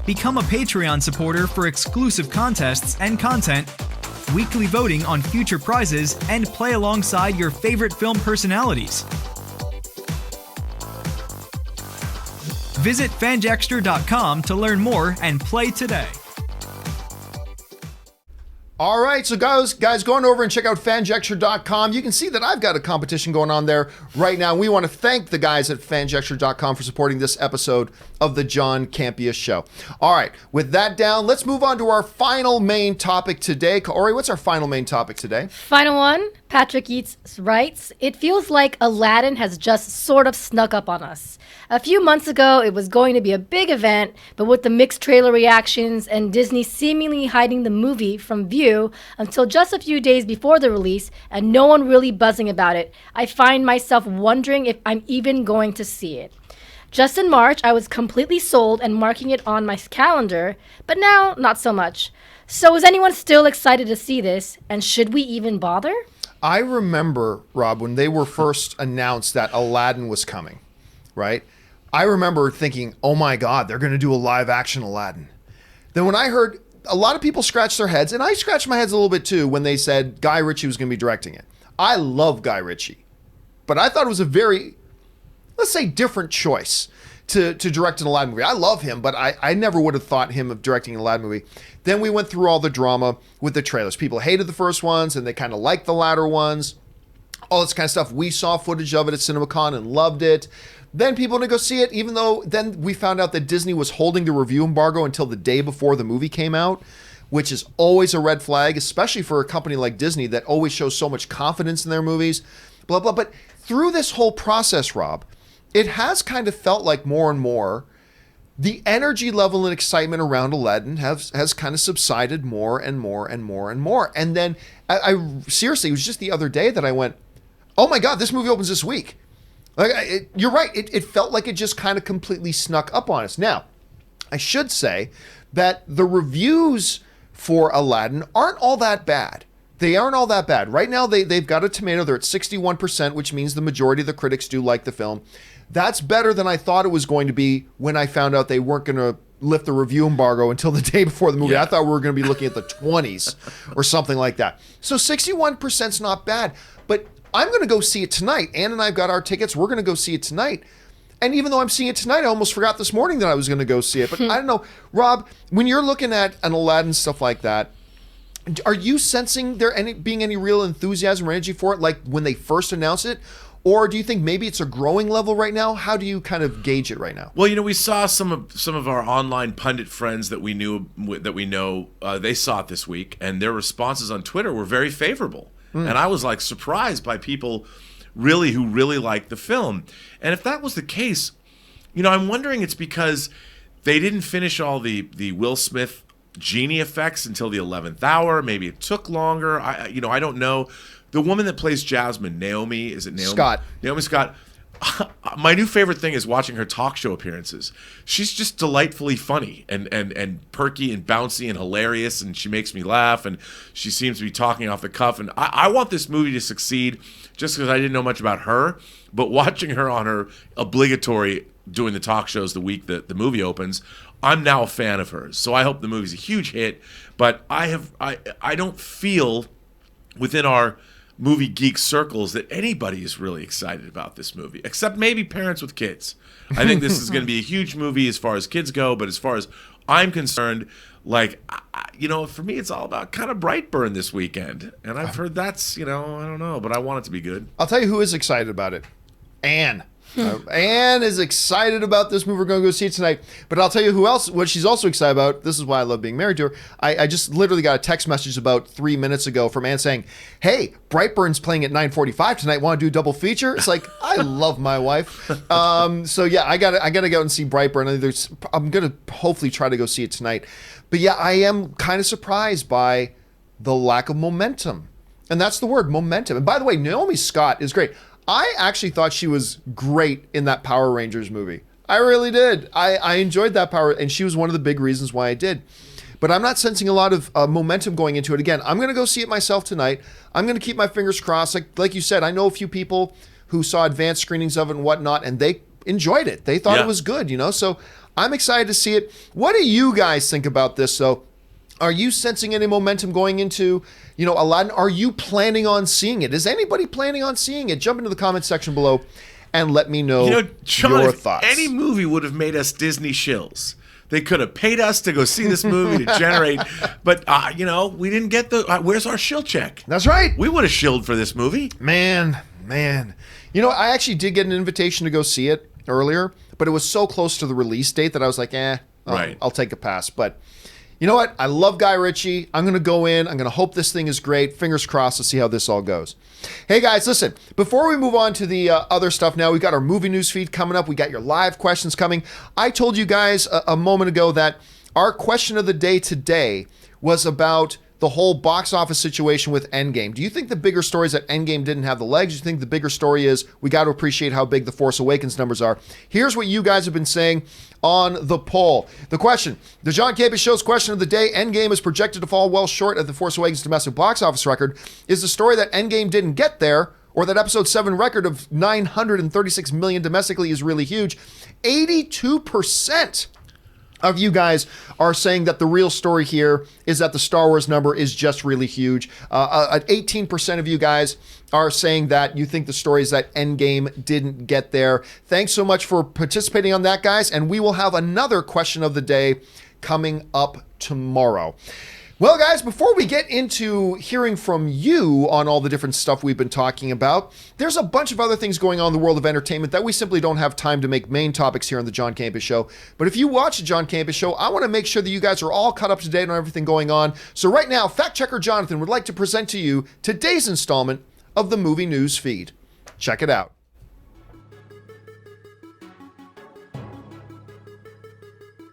Become a Patreon supporter for exclusive contests and content, weekly voting on future prizes, and play alongside your favorite film personalities. Visit fanjexture.com to learn more and play today. All right, so guys, going over and check out fanjecture.com. You can see that I've got a competition going on there right now. We want to thank the guys at fanjecture.com for supporting this episode of the John Campea Show. All right, with that down, let's move on to our final main topic today. Ori, what's our final main topic today? Final one. Patrick Eats writes, it feels like Aladdin has just sort of snuck up on us. A few months ago, it was going to be a big event, but with the mixed trailer reactions and Disney seemingly hiding the movie from view until just a few days before the release and no one really buzzing about it, I find myself wondering if I'm even going to see it. Just in March, I was completely sold and marking it on my calendar, but now, not so much. So is anyone still excited to see this, and should we even bother? I remember, Rob, when they were first announced that Aladdin was coming, right? I remember thinking, oh my God, they're going to do a live action Aladdin. Then when I heard, a lot of people scratched their heads, and I scratched my heads a little bit too, when they said Guy Ritchie was going to be directing it. I love Guy Ritchie, but I thought it was a very, let's say, different choice to direct an Aladdin movie. I love him, but I never would have thought him of directing an Aladdin movie. Then we went through all the drama with the trailers. People hated the first ones, and they kind of liked the latter ones. All this kind of stuff. We saw footage of it at CinemaCon and loved it. Then people didn't go see it, even though then we found out that Disney was holding the review embargo until the day before the movie came out, which is always a red flag, especially for a company like Disney that always shows so much confidence in their movies, blah, blah. But through this whole process, Rob, it has kind of felt like more and more the energy level and excitement around Aladdin has kind of subsided more and more and more and more. And then I seriously, it was just the other day that I went, oh my God, this movie opens this week. Like, you're right. It felt like it just kind of completely snuck up on us. Now, I should say that the reviews for Aladdin aren't all that bad. They aren't all that bad. Right now, they've got a tomato. They're at 61%, which means the majority of the critics do like the film. That's better than I thought it was going to be when I found out they weren't going to lift the review embargo until the day before the movie. Yeah. I thought we were going to be looking at the 20s or something like that. So 61% is not bad. But I'm going to go see it tonight. Ann and I've got our tickets. We're going to go see it tonight. And even though I'm seeing it tonight, I almost forgot this morning that I was going to go see it. But I don't know. Rob, when you're looking at an Aladdin, stuff like that, are you sensing there being any real enthusiasm or energy for it, like when they first announced it? Or do you think maybe it's a growing level right now? How do you kind of gauge it right now? Well, we saw some of our online pundit friends that we know, they saw it this week, and their responses on Twitter were very favorable. And I was like surprised by people who really liked the film. And if that was the case, I'm wondering it's because they didn't finish all the Will Smith genie effects until the 11th hour. Maybe it took longer. I don't know. The woman that plays Jasmine, Naomi, is it Naomi? Scott. Naomi Scott. My new favorite thing is watching her talk show appearances. She's just delightfully funny and perky and bouncy and hilarious, and she makes me laugh, and she seems to be talking off the cuff. And I want this movie to succeed just because I didn't know much about her, but watching her on her obligatory doing the talk shows the week that the movie opens, I'm now a fan of hers. So I hope the movie's a huge hit, but I don't feel within our movie geek circles that anybody is really excited about this movie, except maybe parents with kids. I think this is going to be a huge movie as far as kids go, but as far as I'm concerned, for me, it's all about kind of Brightburn this weekend. And I've heard that's, I don't know, but I want it to be good. I'll tell you who is excited about it. Ann. Ann is excited about this movie. We're going to go see it tonight. But I'll tell you what she's also excited about. This is why I love being married to her. I just literally got a text message about 3 minutes ago from Ann saying, hey, Brightburn's playing at 9:45 tonight. Want to do a double feature? It's like, I love my wife. So yeah, I gotta go and see Brightburn. I'm going to hopefully try to go see it tonight. But yeah, I am kind of surprised by the lack of momentum. And that's the word, momentum. And by the way, Naomi Scott is great. I actually thought she was great in that Power Rangers movie. I really did. I enjoyed that and she was one of the big reasons why I did. But I'm not sensing a lot of momentum going into it. Again, I'm going to go see it myself tonight. I'm going to keep my fingers crossed. Like you said, I know a few people who saw advanced screenings of it and whatnot, and they enjoyed it. They thought it was good, So I'm excited to see it. What do you guys think about this, though? Are you sensing any momentum going into, Aladdin? Are you planning on seeing it? Is anybody planning on seeing it? Jump into the comment section below and let me know John, your if thoughts. Any movie would have made us Disney shills. They could have paid us to go see this movie to generate, but we didn't get where's our shill check? That's right. We would have shilled for this movie. Man. I actually did get an invitation to go see it earlier, but it was so close to the release date that I was like, right. I'll take a pass. But you know what? I love Guy Ritchie. I'm going to go in. I'm going to hope this thing is great. Fingers crossed to see how this all goes. Hey, guys, listen. Before we move on to the other stuff now, we've got our movie news feed coming up. We got your live questions coming. I told you guys a moment ago that our question of the day today was about the whole box office situation with Endgame. Do you think the bigger story is that Endgame didn't have the legs? Do you think the bigger story is we got to appreciate how big the Force Awakens numbers are? Here's what you guys have been saying on the poll. The question, the John Campea Show's question of the day, Endgame is projected to fall well short of the Force Awakens domestic box office record. Is the story that Endgame didn't get there, or that Episode 7 record of $936 million domestically is really huge? 82% of you guys are saying that the real story here is that the Star Wars number is just really huge. 18% of you guys are saying that you think the story is that Endgame didn't get there. Thanks so much for participating on that, guys. And we will have another question of the day coming up tomorrow. Well, guys, before we get into hearing from you on all the different stuff we've been talking about, there's a bunch of other things going on in the world of entertainment that we simply don't have time to make main topics here on the John Campea Show. But if you watch the John Campea Show, I want to make sure that you guys are all caught up to date on everything going on. So right now, fact checker Jonathan would like to present to you today's installment of the Movie News Feed. Check it out.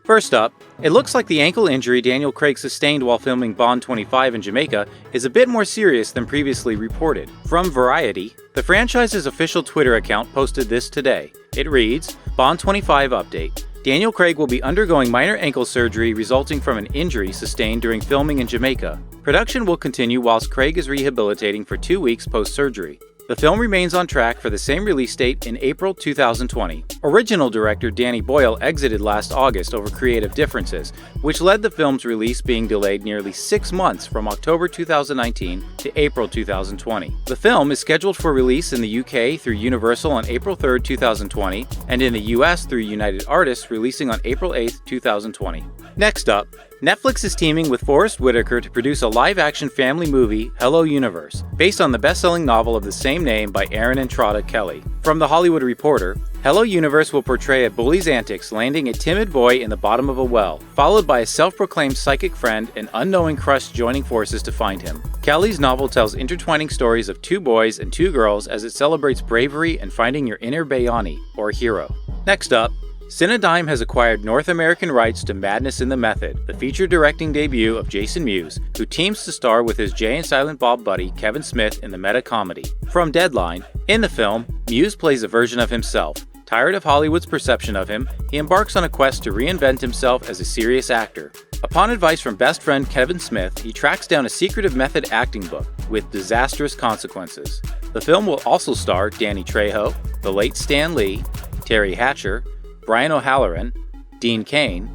First up, it looks like the ankle injury Daniel Craig sustained while filming Bond 25 in Jamaica is a bit more serious than previously reported. From Variety, the franchise's official Twitter account posted this today. It reads, Bond 25 update. Daniel Craig will be undergoing minor ankle surgery resulting from an injury sustained during filming in Jamaica. Production will continue whilst Craig is rehabilitating for 2 weeks post-surgery. The film remains on track for the same release date in April 2020. Original director Danny Boyle exited last August over creative differences, which led the film's release being delayed nearly 6 months from October 2019 to April 2020. The film is scheduled for release in the UK through Universal on April 3, 2020, and in the US through United Artists, releasing on April 8, 2020. Next up, Netflix is teaming with Forest Whitaker to produce a live-action family movie, Hello Universe, based on the best-selling novel of the same name by Aaron and Trada Kelly. From The Hollywood Reporter, Hello Universe will portray a bully's antics landing a timid boy in the bottom of a well, followed by a self-proclaimed psychic friend and unknowing crush joining forces to find him. Kelly's novel tells intertwining stories of 2 boys and 2 girls as it celebrates bravery and finding your inner Bayani, or hero. Next up, Cinedigm has acquired North American rights to Madness in the Method, the feature directing debut of Jason Mewes, who teams to star with his Jay and Silent Bob buddy Kevin Smith in the meta-comedy. From Deadline, in the film, Mewes plays a version of himself. Tired of Hollywood's perception of him, he embarks on a quest to reinvent himself as a serious actor. Upon advice from best friend Kevin Smith, he tracks down a secretive method acting book with disastrous consequences. The film will also star Danny Trejo, the late Stan Lee, Terry Hatcher, Brian O'Halloran, Dean Cain,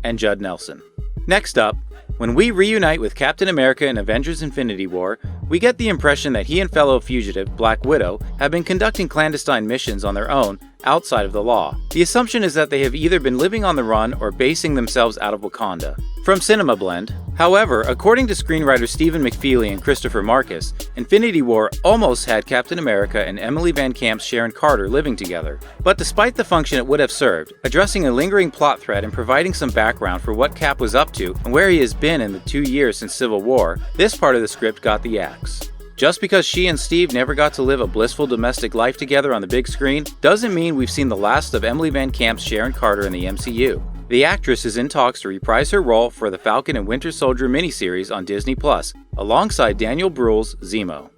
and Judd Nelson. Next up, when we reunite with Captain America in Avengers Infinity War, we get the impression that he and fellow fugitive Black Widow have been conducting clandestine missions on their own outside of the law. The assumption is that they have either been living on the run or basing themselves out of Wakanda. From Cinema Blend, however, according to screenwriters Stephen McFeely and Christopher Marcus, Infinity War almost had Captain America and Emily Van Camp's Sharon Carter living together. But despite the function it would have served, addressing a lingering plot thread and providing some background for what Cap was up to and where he has been in the 2 years since Civil War, this part of the script got the axe. Just because she and Steve never got to live a blissful domestic life together on the big screen doesn't mean we've seen the last of Emily Van Camp's Sharon Carter in the MCU. The actress is in talks to reprise her role for the Falcon and Winter Soldier miniseries on Disney+, alongside Daniel Bruhl's Zemo.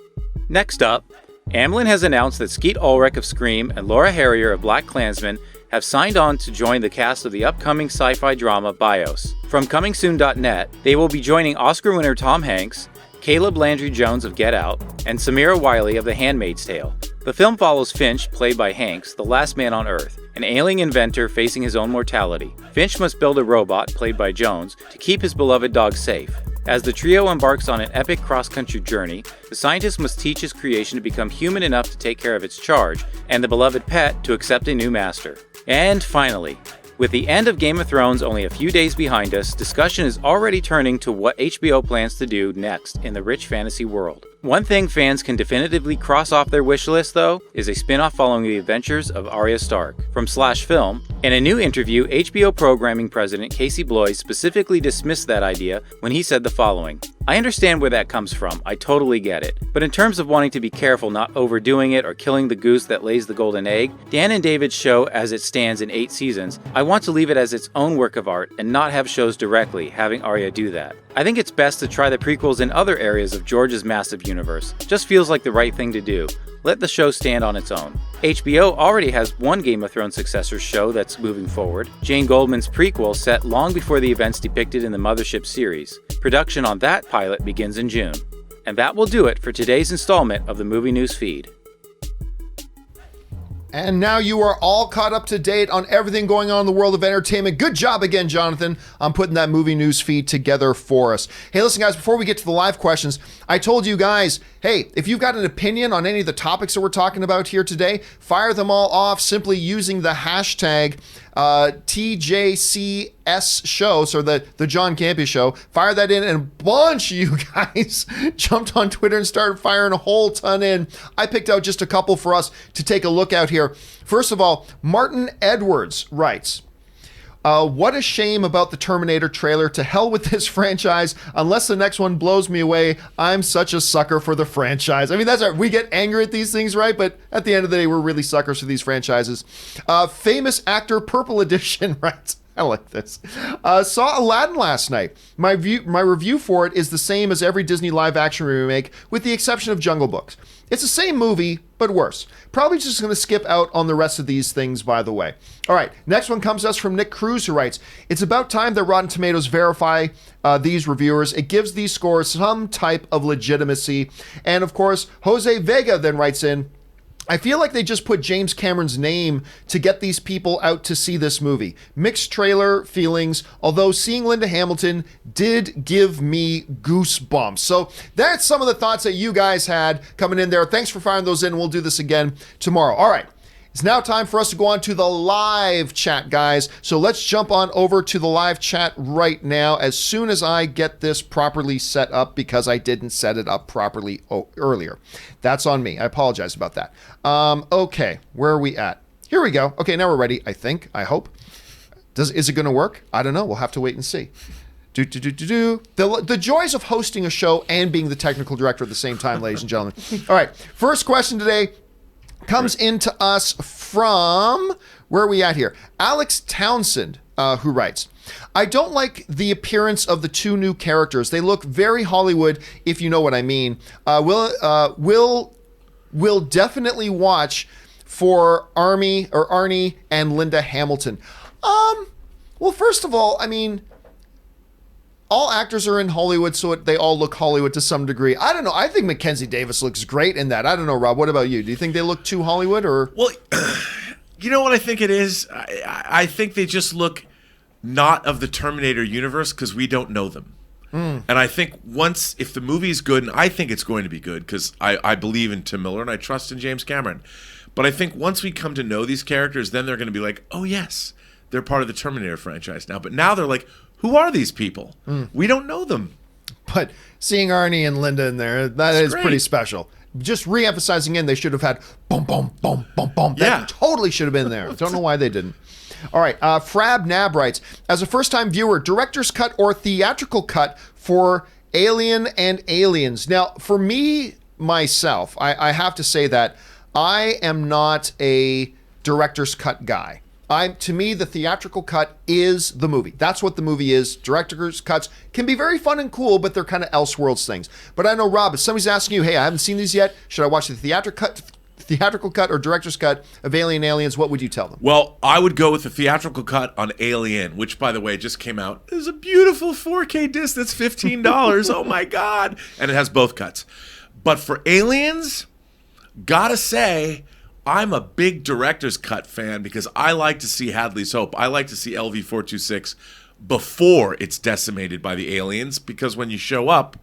Next up, Amblin has announced that Skeet Ulrich of Scream and Laura Harrier of BlacKkKlansman have signed on to join the cast of the upcoming sci-fi drama BIOS. From ComingSoon.net, they will be joining Oscar winner Tom Hanks, Caleb Landry Jones of Get Out, and Samira Wiley of The Handmaid's Tale. The film follows Finch, played by Hanks, the last man on Earth, an alien inventor facing his own mortality. Finch must build a robot, played by Jones, to keep his beloved dog safe. As the trio embarks on an epic cross-country journey, the scientist must teach his creation to become human enough to take care of its charge, and the beloved pet to accept a new master. And finally, with the end of Game of Thrones only a few days behind us, discussion is already turning to what HBO plans to do next in the rich fantasy world. One thing fans can definitively cross off their wish list, though, is a spin-off following the adventures of Arya Stark. From Slash Film, in a new interview, HBO programming president Casey Bloys specifically dismissed that idea when he said the following: "I understand where that comes from, I totally get it. But in terms of wanting to be careful not overdoing it or killing the goose that lays the golden egg, Dan and David's show as it stands in 8 seasons, I want to leave it as its own work of art and not have shows directly having Arya do that. I think it's best to try the prequels in other areas of George's massive universe. Just feels like the right thing to do. Let the show stand on its own." HBO already has one Game of Thrones successor show that's moving forward, Jane Goldman's prequel set long before the events depicted in the Mothership series. Production on that pilot begins in June. And that will do it for today's installment of the Movie News Feed. And now you are all caught up to date on everything going on in the world of entertainment. Good job again, Jonathan, on putting that movie news feed together for us. Hey, listen, guys, before we get to the live questions, I told you guys, Hey, if you've got an opinion on any of the topics that we're talking about here today, fire them all off simply using the hashtag TJCS show, so the John Campea Show. Fire that in, and a bunch of you guys jumped on Twitter and started firing a whole ton in. I picked out just a couple for us to take a look at here. First of all, Martin Edwards writes, what a shame about the Terminator trailer. To hell with this franchise. Unless the next one blows me away, I'm such a sucker for the franchise. I mean, that's we get angry at these things, right? But at the end of the day, we're really suckers for these franchises. Famous actor Purple Edition writes, I like this. Saw Aladdin last night. My review for it is the same as every Disney live action remake, with the exception of Jungle Books. It's the same movie, but worse. Probably just going to skip out on the rest of these things, by the way. All right, next one comes to us from Nick Cruz, who writes, it's about time that Rotten Tomatoes verify these reviewers. It gives these scores some type of legitimacy. And of course, Jose Vega then writes in, I feel like they just put James Cameron's name to get these people out to see this movie. Mixed trailer feelings, although seeing Linda Hamilton did give me goosebumps. So that's some of the thoughts that you guys had coming in there. Thanks for firing those in. We'll do this again tomorrow. All right. It's now time for us to go on to the live chat, guys. So let's jump on over to the live chat right now as soon as I get this properly set up, because I didn't set it up properly earlier. That's on me. I apologize about that. Okay, where are we at? Here we go. Okay, now we're ready, I think. I hope. Is it going to work? I don't know. We'll have to wait and see. The joys of hosting a show and being the technical director at the same time, ladies and gentlemen. All right, first question today comes into us from, where are we at here? Alex Townsend, who writes, I don't like the appearance of the two new characters. They look very Hollywood, if you know what I mean. We'll definitely watch for Arnie and Linda Hamilton. Well, first of all, I mean, all actors are in Hollywood, so they all look Hollywood to some degree. I don't know. I think Mackenzie Davis looks great in that. I don't know, Rob. What about you? Do you think they look too Hollywood, or? Well, you know what I think it is? I think they just look not of the Terminator universe because we don't know them. And I think if the movie is good, and I think it's going to be good because I believe in Tim Miller and I trust in James Cameron. But I think once we come to know these characters, then they're going to be like, oh, yes, they're part of the Terminator franchise now. But now they're like, who are these people? We don't know them. But seeing Arnie and Linda in there, that is great. pretty special. Just re-emphasizing they should have had boom, boom, boom, boom, boom. That totally should have been there. Don't know why they didn't. All right, Frab Nab writes, as a first-time viewer, director's cut or theatrical cut for Alien and Aliens. Now, for me, myself, I have to say that I am not a director's cut guy. To me, the theatrical cut is the movie. That's what the movie is. Director's cuts can be very fun and cool, but they're kind of elseworlds things. But I know, Rob, if somebody's asking you, hey, I haven't seen these yet, should I watch the theatrical cut or director's cut of Alien Aliens, what would you tell them? Well, I would go with the theatrical cut on Alien, which, by the way, just came out. It's a beautiful 4K disc that's $15. Oh, my God. And it has both cuts. But for Aliens, gotta say, I'm a big director's cut fan because I like to see Hadley's Hope. I like to see LV-426 before it's decimated by the aliens, because when you show up,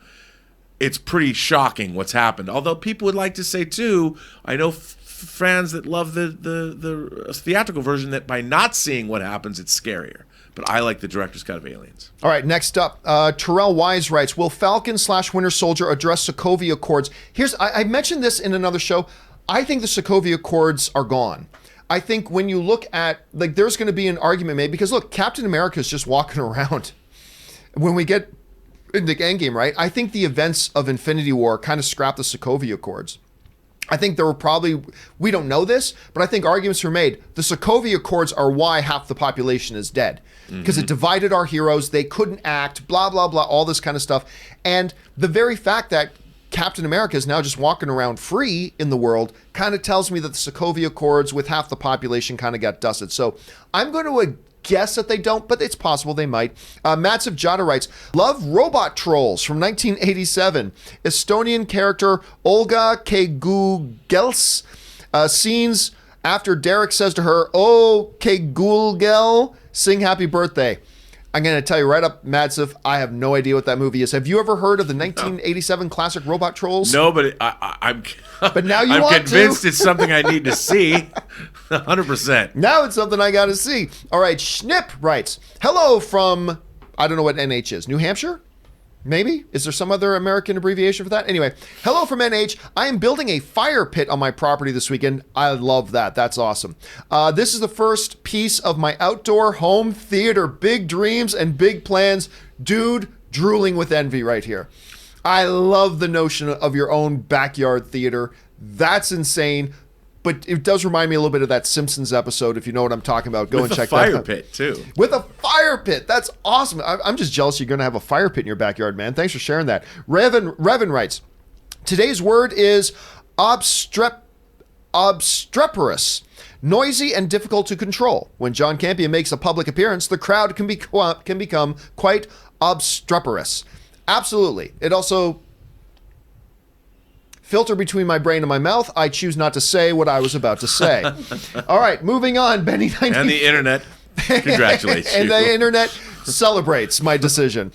it's pretty shocking what's happened. Although people would like to say, too, I know fans that love the theatrical version, that by not seeing what happens, it's scarier. But I like the director's cut of Aliens. All right, next up, Terrell Wise writes, will Falcon/Winter Soldier address Sokovia Accords? I mentioned this in another show. I think the Sokovia Accords are gone. I think when you look at, there's going to be an argument made because, look, Captain America is just walking around. When we get into Endgame, right? I think the events of Infinity War kind of scrapped the Sokovia Accords. I think there were probably, we don't know this, but I think arguments were made. The Sokovia Accords are why half the population is dead. Because it divided our heroes. They couldn't act, blah, blah, blah, all this kind of stuff. And the very fact that Captain America is now just walking around free in the world kind of tells me that the Sokovia Accords with half the population kind of got dusted. So I'm going to guess that they don't, but it's possible they might. Matsev Jada writes, love Robot Trolls from 1987. Estonian character Olga Kegugels. Scenes after Derek says to her, oh, Kegulgel, sing happy birthday. I'm going to tell you right up, Madsif, I have no idea what that movie is. Have you ever heard of the 1987 classic Robot Trolls? No, but I'm. But now you I'm want convinced to. it's something I need to see. 100%. Now it's something I got to see. All right, Schnip writes, hello from, I don't know what NH is, New Hampshire? Maybe? Is there some other American abbreviation for that? Anyway, hello from NH. I am building a fire pit on my property this weekend. I love that. That's awesome. This is the first piece of my outdoor home theater. Big dreams and big plans. Dude, drooling with envy right here. I love the notion of your own backyard theater. That's insane. But it does remind me a little bit of that Simpsons episode, if you know what I'm talking about. Go and check that out. With a fire pit, too. With a fire pit. That's awesome. I'm just jealous you're going to have a fire pit in your backyard, man. Thanks for sharing that. Revan writes, today's word is obstreperous. Noisy and difficult to control. When John Campea makes a public appearance, the crowd can become quite obstreperous. Absolutely. It also... filter between my brain and my mouth. I choose not to say what I was about to say. All right, moving on. Benny 90. And the internet congratulates and you. the internet celebrates my decision.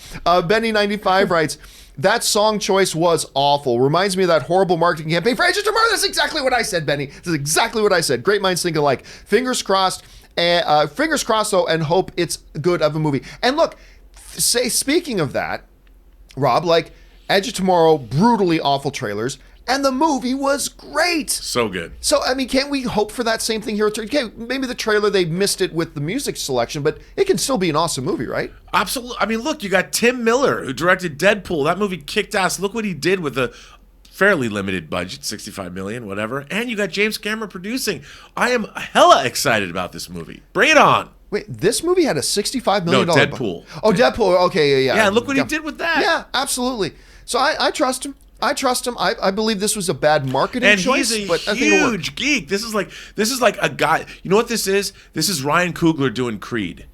Benny 95 writes, that song choice was awful. Reminds me of that horrible marketing campaign for Agent of Murder. That's exactly what I said, Benny. This is exactly what I said. Great minds think alike. Fingers crossed, though, and hope it's good of a movie. And look, speaking of that, Rob, like Edge of Tomorrow, brutally awful trailers. And the movie was great. So good. So, I mean, can't we hope for that same thing here? Okay, maybe the trailer, they missed it with the music selection, but it can still be an awesome movie, right? Absolutely. I mean, look, you got Tim Miller, who directed Deadpool. That movie kicked ass. Look what he did with a fairly limited budget, $65 million, whatever. And you got James Cameron producing. I am hella excited about this movie. Bring it on. Wait, this movie had a $65 million budget? Deadpool. Oh, Deadpool. Okay, yeah. Yeah, look what he did with that. Yeah, absolutely. So I trust him. I I believe this was a bad marketing choice. And he's but a I think it'll work. huge geek. This is like a guy. You know what this is? This is Ryan Coogler doing Creed.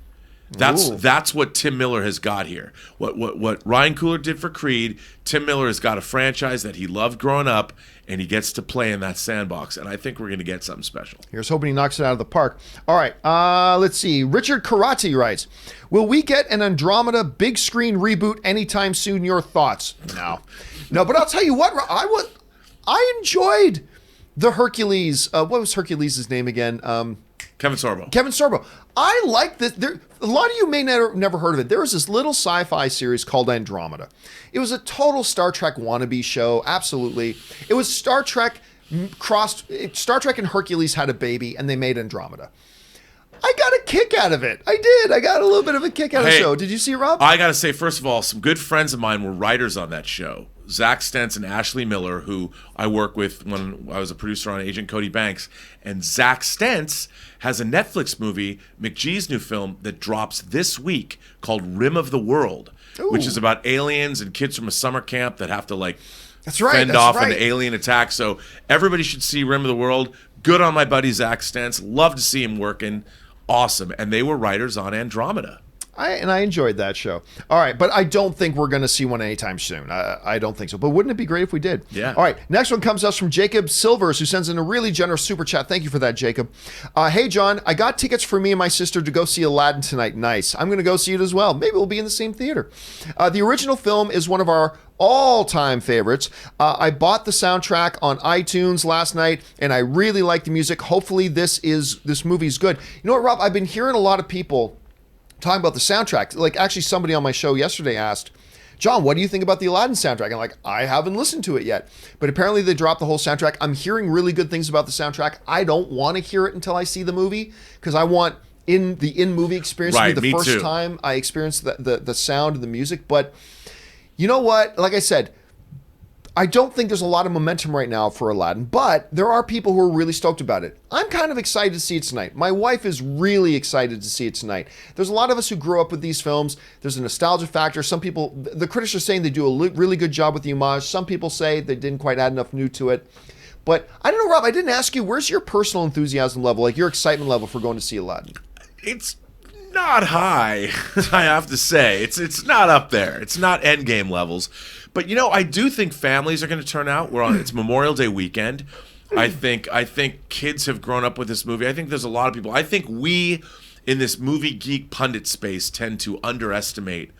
That's what Tim Miller has got here. What Ryan Coogler did for Creed, Tim Miller has got a franchise that he loved growing up, and he gets to play in that sandbox. And I think we're going to get something special. Here's hoping he knocks it out of the park. All right, let's see. Richard Karate writes, will we get an Andromeda big screen reboot anytime soon? Your thoughts? No, but I'll tell you what, I enjoyed the Hercules. What was Hercules' name again? Kevin Sorbo. Kevin Sorbo. I like this. A lot of you may never heard of it. There was this little sci-fi series called Andromeda. It was a total Star Trek wannabe show. Absolutely. It was Star Trek Star Trek and Hercules had a baby, and they made Andromeda. I got a kick out of it. I did. I got a little bit of a kick out of the show. Did you see it, Rob? I got to say, first of all, some good friends of mine were writers on that show. Zach Stentz and Ashley Miller, who I work with when I was a producer on Agent Cody Banks. And Zach Stentz has a Netflix movie, McGee's new film, that drops this week called Rim of the World, which is about aliens and kids from a summer camp that have to fend off an alien attack. So everybody should see Rim of the World. Good on my buddy Zach Stentz. Love to see him working. Awesome. And they were writers on Andromeda. I enjoyed that show. All right, but I don't think we're going to see one anytime soon. I don't think so. But wouldn't it be great if we did? Yeah. All right, next one comes to us from Jacob Silvers, who sends in a really generous super chat. Thank you for that, Jacob. Hey, John, I got tickets for me and my sister to go see Aladdin tonight. Nice. I'm going to go see it as well. Maybe we'll be in the same theater. The original film is one of our all-time favorites. I bought the soundtrack on iTunes last night, and I really like the music. Hopefully this movie's good. You know what, Rob? I've been hearing a lot of people talking about the soundtrack. Like, actually, somebody on my show yesterday asked, John, what do you think about the Aladdin soundtrack? I'm like, I haven't listened to it yet. But apparently they dropped the whole soundtrack. I'm hearing really good things about the soundtrack. I don't want to hear it until I see the movie, because I want in-movie experience to be the first time I experience the sound and the music. But you know what? Like I said, I don't think there's a lot of momentum right now for Aladdin, but there are people who are really stoked about it. I'm kind of excited to see it tonight. My wife is really excited to see it tonight. There's a lot of us who grew up with these films. There's a nostalgia factor. Some people, the critics are saying they do a really good job with the homage. Some people say they didn't quite add enough new to it. But I don't know, Rob, I didn't ask you, where's your personal enthusiasm level, like your excitement level for going to see Aladdin? It's not high, I have to say. It's not up there. It's not Endgame levels. But, you know, I do think families are going to turn out. It's Memorial Day weekend. I think kids have grown up with this movie. I think there's a lot of people. I think we in this movie geek pundit space tend to underestimate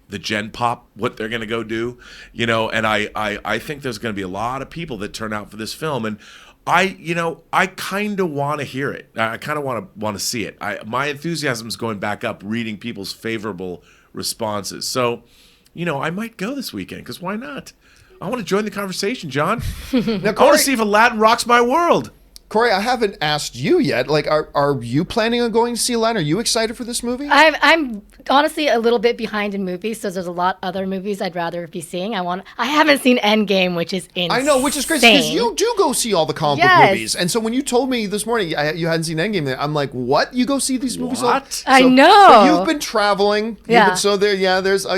the Gen Pop, what they're going to go do, and I think there's going to be a lot of people that turn out for this film, and I kind of want to hear it. I kind of want to see it. My enthusiasm is going back up reading people's favorable responses. So, I might go this weekend, because why not? I want to join the conversation, John. Now, I want to see if Aladdin rocks my world. Corey, I haven't asked you yet. Like, are you planning on going to see Aladdin? Are you excited for this movie? I'm honestly a little bit behind in movies, so there's a lot other movies I'd rather be seeing. I haven't seen Endgame, which is insane. I know, which is crazy, because you do go see all the comic book Yes. movies. And so when you told me this morning you hadn't seen Endgame, I'm like, what? You go see these movies? What? I know. But you've been traveling. Yeah. So there's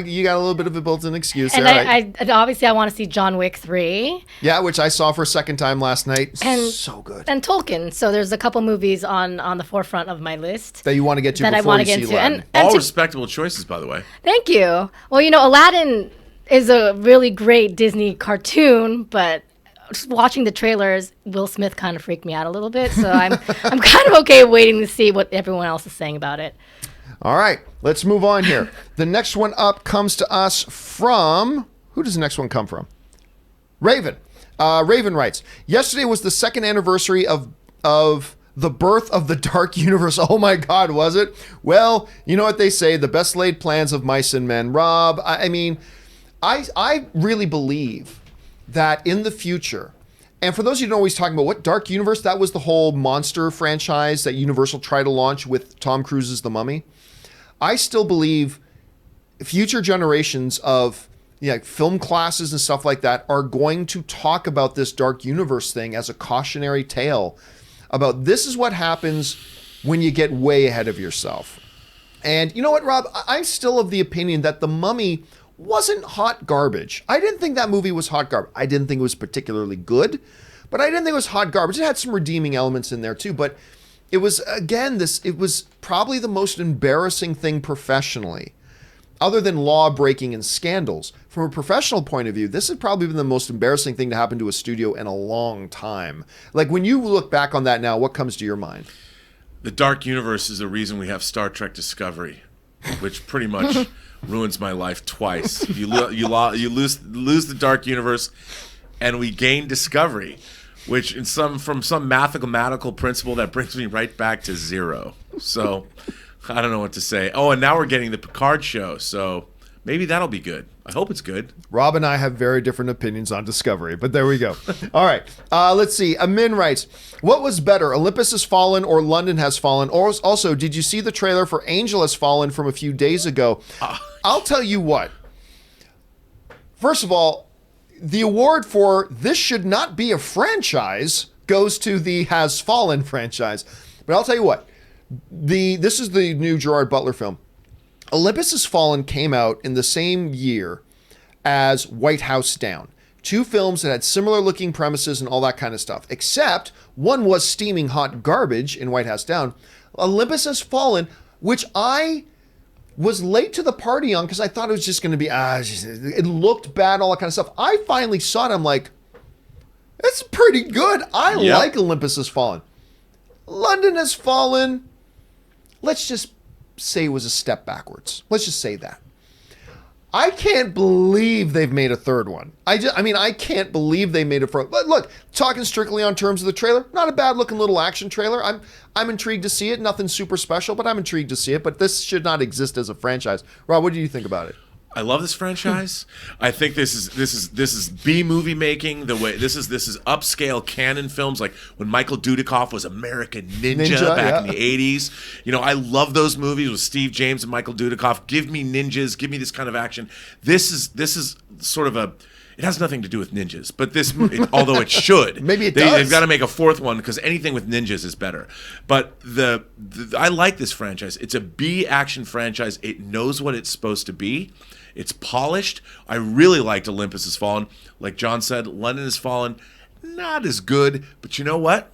you got a little bit of a built-in excuse And there. Right? I obviously I want to see John Wick 3. Yeah, which I saw for a second time last night. And so good. And Tolkien. So there's a couple movies on the forefront of my list That you want to get to that I before want you to get see into. Aladdin. And All to- respectable choices, by the way. Thank you. Well, Aladdin is a really great Disney cartoon, but just watching the trailers, Will Smith kind of freaked me out a little bit. So I'm kind of okay waiting to see what everyone else is saying about it. All right, let's move on here. The next one up comes to us from... Who does the next one come from? Raven. Raven writes, yesterday was the second anniversary of the birth of the Dark Universe. Oh my God, was it? Well, you know what they say, the best laid plans of mice and men. Rob, I mean, I really believe that in the future, and for those of you who don't always talking about what Dark Universe, that was the whole monster franchise that Universal tried to launch with Tom Cruise's The Mummy. I still believe future generations of film classes and stuff like that are going to talk about this Dark Universe thing as a cautionary tale about this is what happens when you get way ahead of yourself. And you know what, Rob? I'm still of the opinion that The Mummy wasn't hot garbage. I didn't think that movie was hot garbage. I didn't think it was particularly good, but I didn't think it was hot garbage. It had some redeeming elements in there too, but it was, again, it was probably the most embarrassing thing professionally, other than law breaking and scandals. From a professional point of view, this has probably been the most embarrassing thing to happen to a studio in a long time. Like, when you look back on that now, what comes to your mind? The Dark Universe is the reason we have Star Trek Discovery, which pretty much ruins my life twice. You lose the Dark Universe, and we gain Discovery, which from some mathematical principle that brings me right back to zero. So I don't know what to say. Oh, and now we're getting the Picard show, so maybe that'll be good. I hope it's good. Rob and I have very different opinions on Discovery, but there we go. All right, let's see. Amin writes, what was better, Olympus Has Fallen or London Has Fallen? Or also, did you see the trailer for Angel Has Fallen from a few days ago? I'll tell you what. First of all, the award for this should not be a franchise goes to the Has Fallen franchise. But I'll tell you what. This is the new Gerard Butler film. Olympus Has Fallen came out in the same year as White House Down. Two films that had similar looking premises and all that kind of stuff, except one was steaming hot garbage in White House Down. Olympus Has Fallen, which I was late to the party on because I thought it was just going to be, it looked bad, all that kind of stuff. I finally saw it. I'm like, it's pretty good. I like Olympus Has Fallen. London Has Fallen, let's just say it was a step backwards. Let's just say that. I can't believe they've made a third one. I can't believe they made it for. But look, talking strictly on terms of the trailer, not a bad looking little action trailer. I'm intrigued to see it. Nothing super special, but I'm intrigued to see it. But this should not exist as a franchise. Rob, what do you think about it? I love this franchise. I think this is B movie making. The way this is upscale canon films, like when Michael Dudikoff was American Ninja back in the 80s. I love those movies with Steve James and Michael Dudikoff. Give me ninjas, give me this kind of action. This is sort of it has nothing to do with ninjas, but although it should. Maybe it does. They've got to make a fourth one because anything with ninjas is better. But I like this franchise. It's a B action franchise. It knows what it's supposed to be. It's polished. I really liked Olympus Has Fallen. Like John said, London Has Fallen, not as good, but you know what?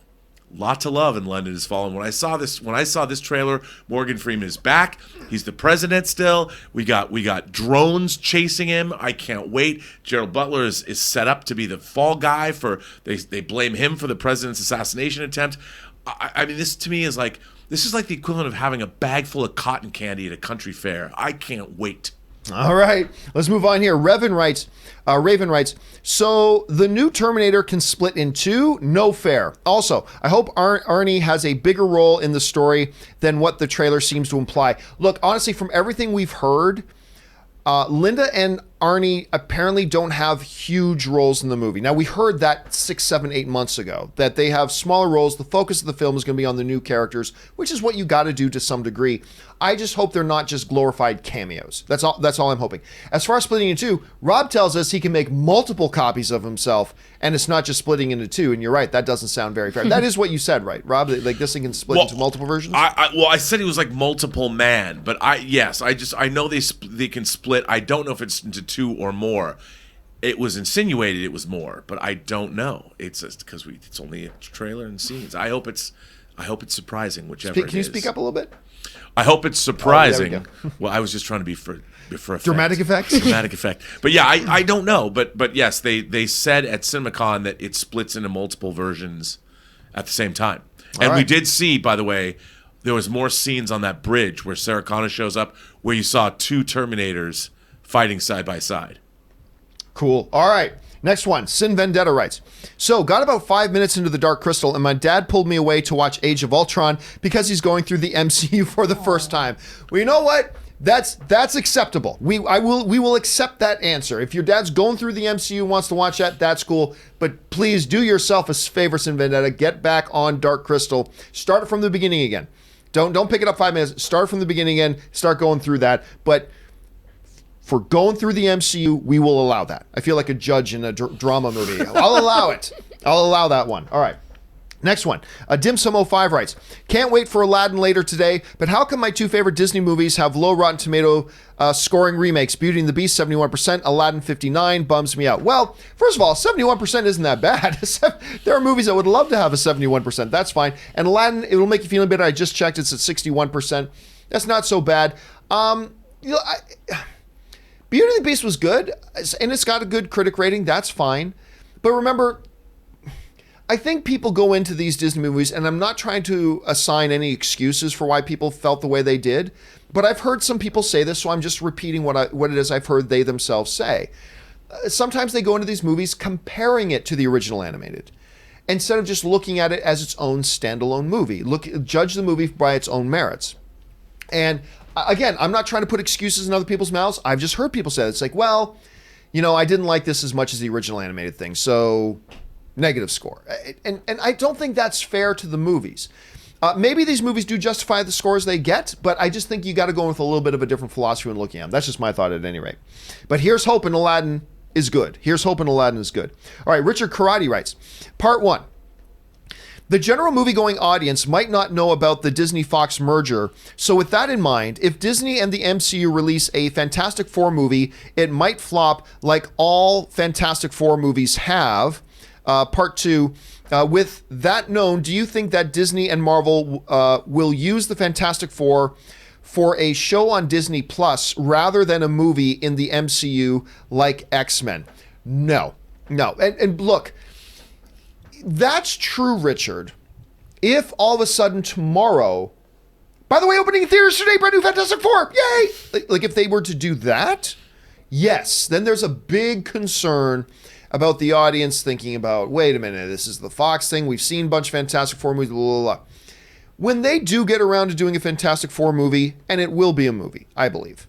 Lot to love in London Has Fallen. When I saw this trailer, Morgan Freeman is back. He's the president still. We got drones chasing him. I can't wait. Gerald Butler is set up to be the fall guy they blame him for the president's assassination attempt. I mean, this to me is like This is like the equivalent of having a bag full of cotton candy at a country fair. I can't wait. All right, let's move on here. Raven writes, so the new Terminator can split in two? No fair. Also, I hope Arnie has a bigger role in the story than what the trailer seems to imply. Look, honestly, from everything we've heard, Linda and Arnie apparently don't have huge roles in the movie. Now, we heard that 6, 7, 8 months ago, that they have smaller roles. The focus of the film is going to be on the new characters, which is what you got to do to some degree. I just hope they're not just glorified cameos. That's all I'm hoping. As far as splitting into two, Rob tells us he can make multiple copies of himself, and it's not just splitting into two. And you're right, that doesn't sound very fair. That is what you said, right, Rob? Like this thing can split into multiple versions? I said he was like multiple man, but I know they can split. I don't know if it's into two or more. It was insinuated it was more, but I don't know. It's just because it's only a trailer and scenes. I hope it's surprising, whichever it is. Can you speak up a little bit? I hope it's surprising. Oh, well, I was just trying to be for effect. Dramatic effects? Dramatic effect. But yeah, I don't know. But yes, they said at CinemaCon that it splits into multiple versions at the same time. And we did see, by the way, there was more scenes on that bridge where Sarah Connor shows up, where you saw two Terminators fighting side by side. Cool. All right. Next one. Sin Vendetta writes, so got about 5 minutes into The Dark Crystal and my dad pulled me away to watch Age of Ultron because he's going through the MCU for the first time. Well, you know what? That's acceptable. We will accept that answer. If your dad's going through the MCU and wants to watch that, that's cool. But please do yourself a favor, Sin Vendetta. Get back on Dark Crystal. Start it from the beginning again. Don't pick it up 5 minutes. Start from the beginning again. Start going through that. But for going through the MCU, we will allow that. I feel like a judge in a drama movie. I'll allow it. I'll allow that one. All right. Next one. Dimsum05 writes, can't wait for Aladdin later today, but how come my two favorite Disney movies have low Rotten Tomato scoring remakes? Beauty and the Beast, 71%, Aladdin, 59%, bums me out. Well, first of all, 71% isn't that bad. There are movies that would love to have a 71%. That's fine. And Aladdin, it will make you feel better. I just checked. It's at 61%. That's not so bad. Beauty and the Beast was good, and it's got a good critic rating. That's fine. But remember, I think people go into these Disney movies, and I'm not trying to assign any excuses for why people felt the way they did, but I've heard some people say this, so I'm just repeating what it is I've heard they themselves say. Sometimes they go into these movies comparing it to the original animated, instead of just looking at it as its own standalone movie. Judge the movie by its own merits. And again, I'm not trying to put excuses in other people's mouths. I've just heard people say that. It's like, well, I didn't like this as much as the original animated thing, so negative score. And I don't think that's fair to the movies. Maybe these movies do justify the scores they get, but I just think you got to go with a little bit of a different philosophy when looking at them. That's just my thought at any rate. But here's hoping Aladdin is good. All right, Richard Karate writes, Part 1. The general movie-going audience might not know about the Disney-Fox merger, so with that in mind, if Disney and the MCU release a Fantastic Four movie, it might flop like all Fantastic Four movies have. Part 2, with that known, do you think that Disney and Marvel will use the Fantastic Four for a show on Disney Plus rather than a movie in the MCU like X-Men? No. And look, that's true, Richard. If all of a sudden tomorrow, by the way, opening in theaters today, brand new Fantastic Four, yay! Like if they were to do that, yes, then there's a big concern about the audience thinking about, wait a minute, this is the Fox thing. We've seen a bunch of Fantastic Four movies, blah, blah, blah. When they do get around to doing a Fantastic Four movie, and it will be a movie, I believe,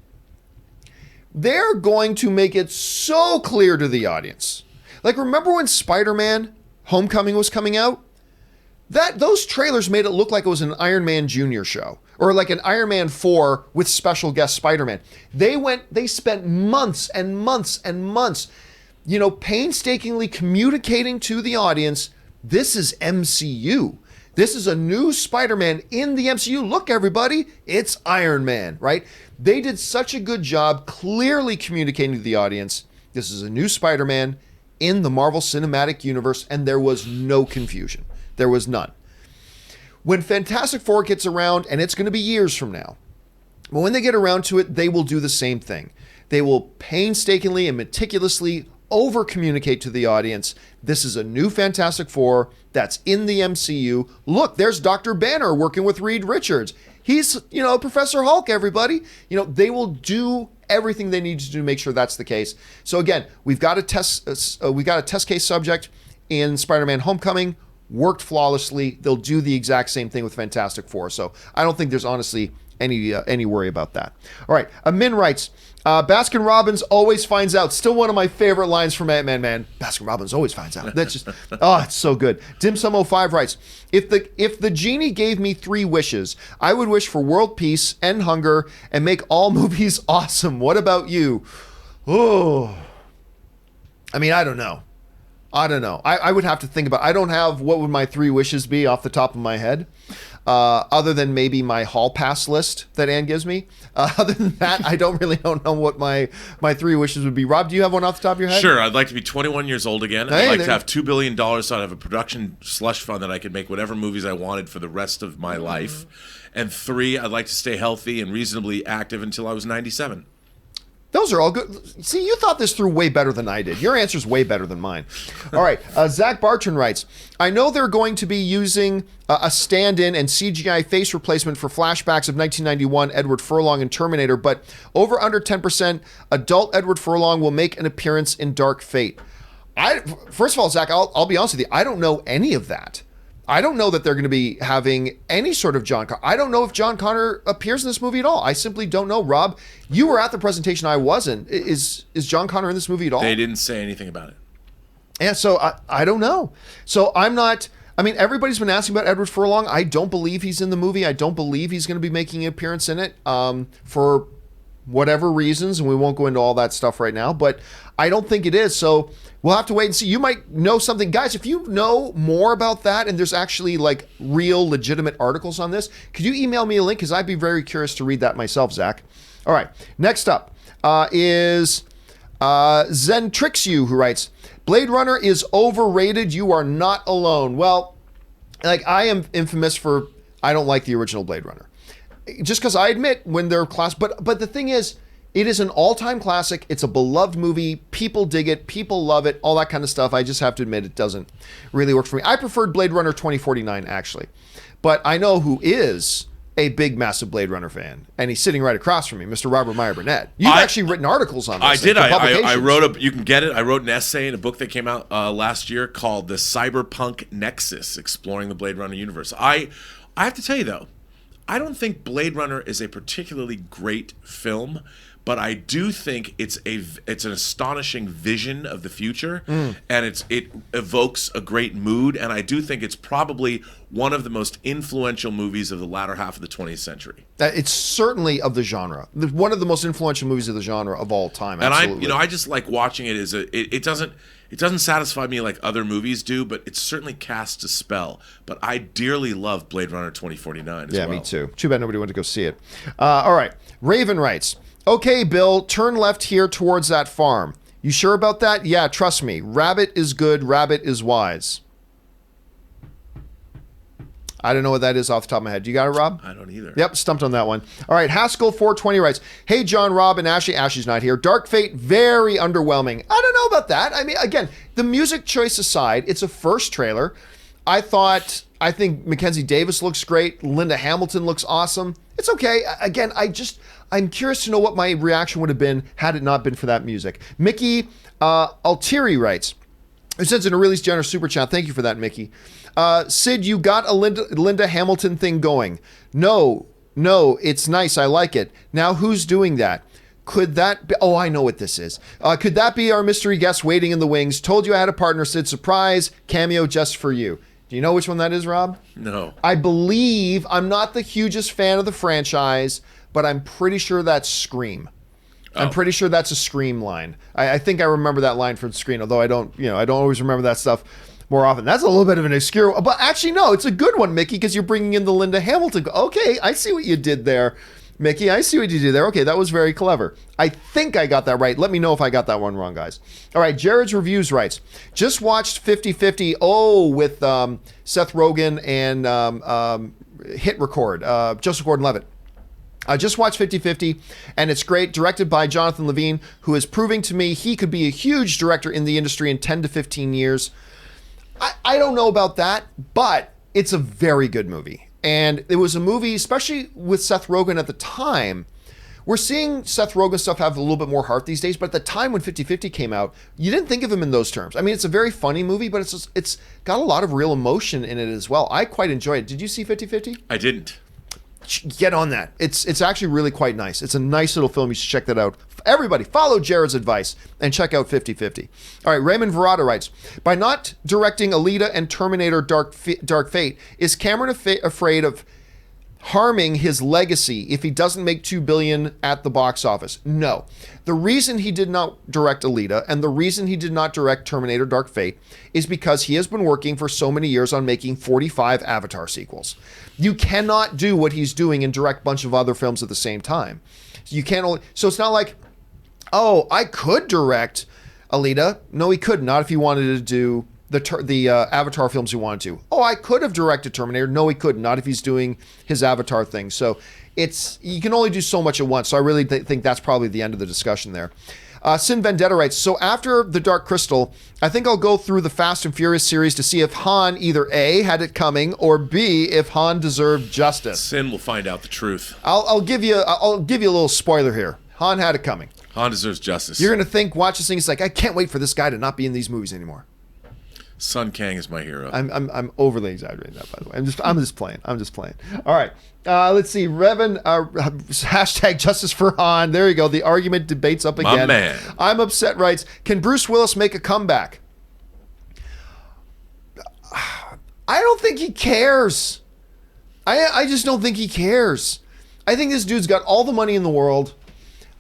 they're going to make it so clear to the audience. Like, remember when Spider-Man Homecoming was coming out? Those trailers made it look like it was an Iron Man Jr. show, or like an Iron Man 4 with special guest Spider-Man. They spent months and months and months, painstakingly communicating to the audience, this is MCU. This is a new Spider-Man in the MCU. Look, everybody, it's Iron Man, right? They did such a good job clearly communicating to the audience, this is a new Spider-Man in the Marvel Cinematic Universe, and there was no confusion. There was none. When Fantastic Four gets around, and it's going to be years from now, but when they get around to it, they will do the same thing. They will painstakingly and meticulously over communicate to the audience, this is a new Fantastic Four that's in the MCU. Look, there's Dr. Banner working with Reed Richards. He's, Professor Hulk, everybody. They will do everything they need to do to make sure that's the case. So again, we've got a test case subject in Spider-Man Homecoming. Worked flawlessly. They'll do the exact same thing with Fantastic Four. So I don't think there's honestly any worry about that. All right. Min writes, Baskin Robbins always finds out. Still one of my favorite lines from Ant-Man, man. Baskin Robbins always finds out. That's just, it's so good. Dimsum05 writes, if the genie gave me 3 wishes, I would wish for world peace, end hunger, and make all movies awesome. What about you? Oh, I mean, I don't know. I would have to think about it. I don't have what would my 3 wishes be off the top of my head, other than maybe my hall pass list that Anne gives me. Other than that, I don't know what my 3 wishes would be. Rob, do you have one off the top of your head? Sure. I'd like to be 21 years old again. I'd like to have $2 billion so I'd have a production slush fund that I could make whatever movies I wanted for the rest of my life. And 3, I'd like to stay healthy and reasonably active until I was 97. Those are all good. See, you thought this through way better than I did. Your answer's way better than mine. All right. Zach Bartran writes, I know they're going to be using a stand-in and CGI face replacement for flashbacks of 1991 Edward Furlong and Terminator, but over under 10% adult Edward Furlong will make an appearance in Dark Fate. First of all, Zach, I'll be honest with you. I don't know any of that. I don't know that they're going to be having any sort of John Connor. I don't know if John Connor appears in this movie at all. I simply don't know. Rob, you were at the presentation. I wasn't. Is John Connor in this movie at all? They didn't say anything about it. Yeah, so I don't know. So I'm not... I mean, everybody's been asking about Edward Furlong. I don't believe he's in the movie. I don't believe he's going to be making an appearance in it for whatever reasons, and we won't go into all that stuff right now, but I don't think it is. So we'll have to wait and see. You might know something. Guys, if you know more about that and there's actually like real legitimate articles on this, could you email me a link? Because I'd be very curious to read that myself, Zach. All right. Next up is Zentrixu, who writes, Blade Runner is overrated. You are not alone. Well, like I am infamous for, I don't like the original Blade Runner. Just because I admit when they're class, but the thing is, it is an all-time classic. It's a beloved movie. People dig it. People love it. All that kind of stuff. I just have to admit it doesn't really work for me. I preferred Blade Runner 2049, actually. But I know who is a big, massive Blade Runner fan. And he's sitting right across from me, Mr. Robert Meyer Burnett. You've actually written articles on this. I did. I wrote you can get it. I wrote an essay in a book that came out last year called The Cyberpunk Nexus, Exploring the Blade Runner Universe. I have to tell you, though, I don't think Blade Runner is a particularly great film, but I do think it's an astonishing vision of the future, and it evokes a great mood, and I do think it's probably one of the most influential movies of the latter half of the 20th century. It's certainly of the genre. One of the most influential movies of the genre of all time. Absolutely. And I just like watching it as it doesn't satisfy me like other movies do, but it certainly casts a spell. But I dearly love Blade Runner 2049 as well. Yeah, me too. Too bad nobody went to go see it. All right. Raven writes, okay, Bill, turn left here towards that farm. You sure about that? Yeah, trust me. Rabbit is good. Rabbit is wise. I don't know what that is off the top of my head. Do you got it, Rob? I don't either. Yep, stumped on that one. All right, Haskell420 writes, hey, John, Rob, and Ashley. Ashley's not here. Dark Fate, very underwhelming. I don't know about that. I mean, again, the music choice aside, it's a first trailer. I think Mackenzie Davis looks great. Linda Hamilton looks awesome. It's okay. Again, I'm curious to know what my reaction would have been had it not been for that music. Mickey Altieri writes, who sends in a really generous super chat. Thank you for that, Mickey. Sid, you got a Linda Hamilton thing going. No, it's nice. I like it. Now, who's doing that? Could that be... Oh, I know what this is. Could that be our mystery guest waiting in the wings? Told you I had a partner, Sid. Surprise, cameo just for you. Do you know which one that is, Rob? No. I believe, I'm not the hugest fan of the franchise, but I'm pretty sure that's Scream. I'm pretty sure that's a Scream line. I think I remember that line from Scream, although I don't always remember that stuff more often. That's a little bit of an obscure, but actually, no, it's a good one, Mickey, because you're bringing in the Linda Hamilton. Okay, I see what you did there, Mickey. I see what you did there. Okay, that was very clever. I think I got that right. Let me know if I got that one wrong, guys. All right, Jared's Reviews writes, just watched 50-50 with Seth Rogen and Hit Record, Joseph Gordon-Levitt. I just watched 50-50, and it's great. Directed by Jonathan Levine, who is proving to me he could be a huge director in the industry in 10 to 15 years. I don't know about that, but it's a very good movie. And it was a movie, especially with Seth Rogen at the time. We're seeing Seth Rogen stuff have a little bit more heart these days, but at the time when 50-50 came out, you didn't think of him in those terms. I mean, it's a very funny movie, but it's got a lot of real emotion in it as well. I quite enjoyed it. Did you see 50-50? I didn't. Get on that. It's actually really quite nice. It's a nice little film. You should check that out. Everybody, follow Jared's advice and check out 50-50. All right, Raymond Verrata writes, by not directing Alita and Terminator Dark Fate, is Cameron afraid of harming his legacy if he doesn't make $2 billion at the box office? No. The reason he did not direct Alita and the reason he did not direct Terminator Dark Fate is because he has been working for so many years on making 45 Avatar sequels. You cannot do what he's doing and direct a bunch of other films at the same time. You can't only, so it's not like, oh, I could direct Alita. No, he could not if he wanted to do the Avatar films he wanted to. Oh, I could have directed Terminator. No, he could not if he's doing his Avatar thing. So you can only do so much at once. So I really think that's probably the end of the discussion there. Sin Vendetta writes, so after The Dark Crystal, I think I'll go through the Fast and Furious series to see if Han either A, had it coming, or B, if Han deserved justice. Sin will find out the truth. I'll give you a little spoiler here. Han had it coming. Han deserves justice. You're going to watch this thing, it's like, I can't wait for this guy to not be in these movies anymore. Sun Kang is my hero. I'm overly exaggerating that, by the way. I'm just playing. All right. Let's see. Revan, hashtag justice for Han. There you go. The argument debates up again. My man. I'm upset writes, can Bruce Willis make a comeback? I don't think he cares. I just don't think he cares. I think this dude's got all the money in the world.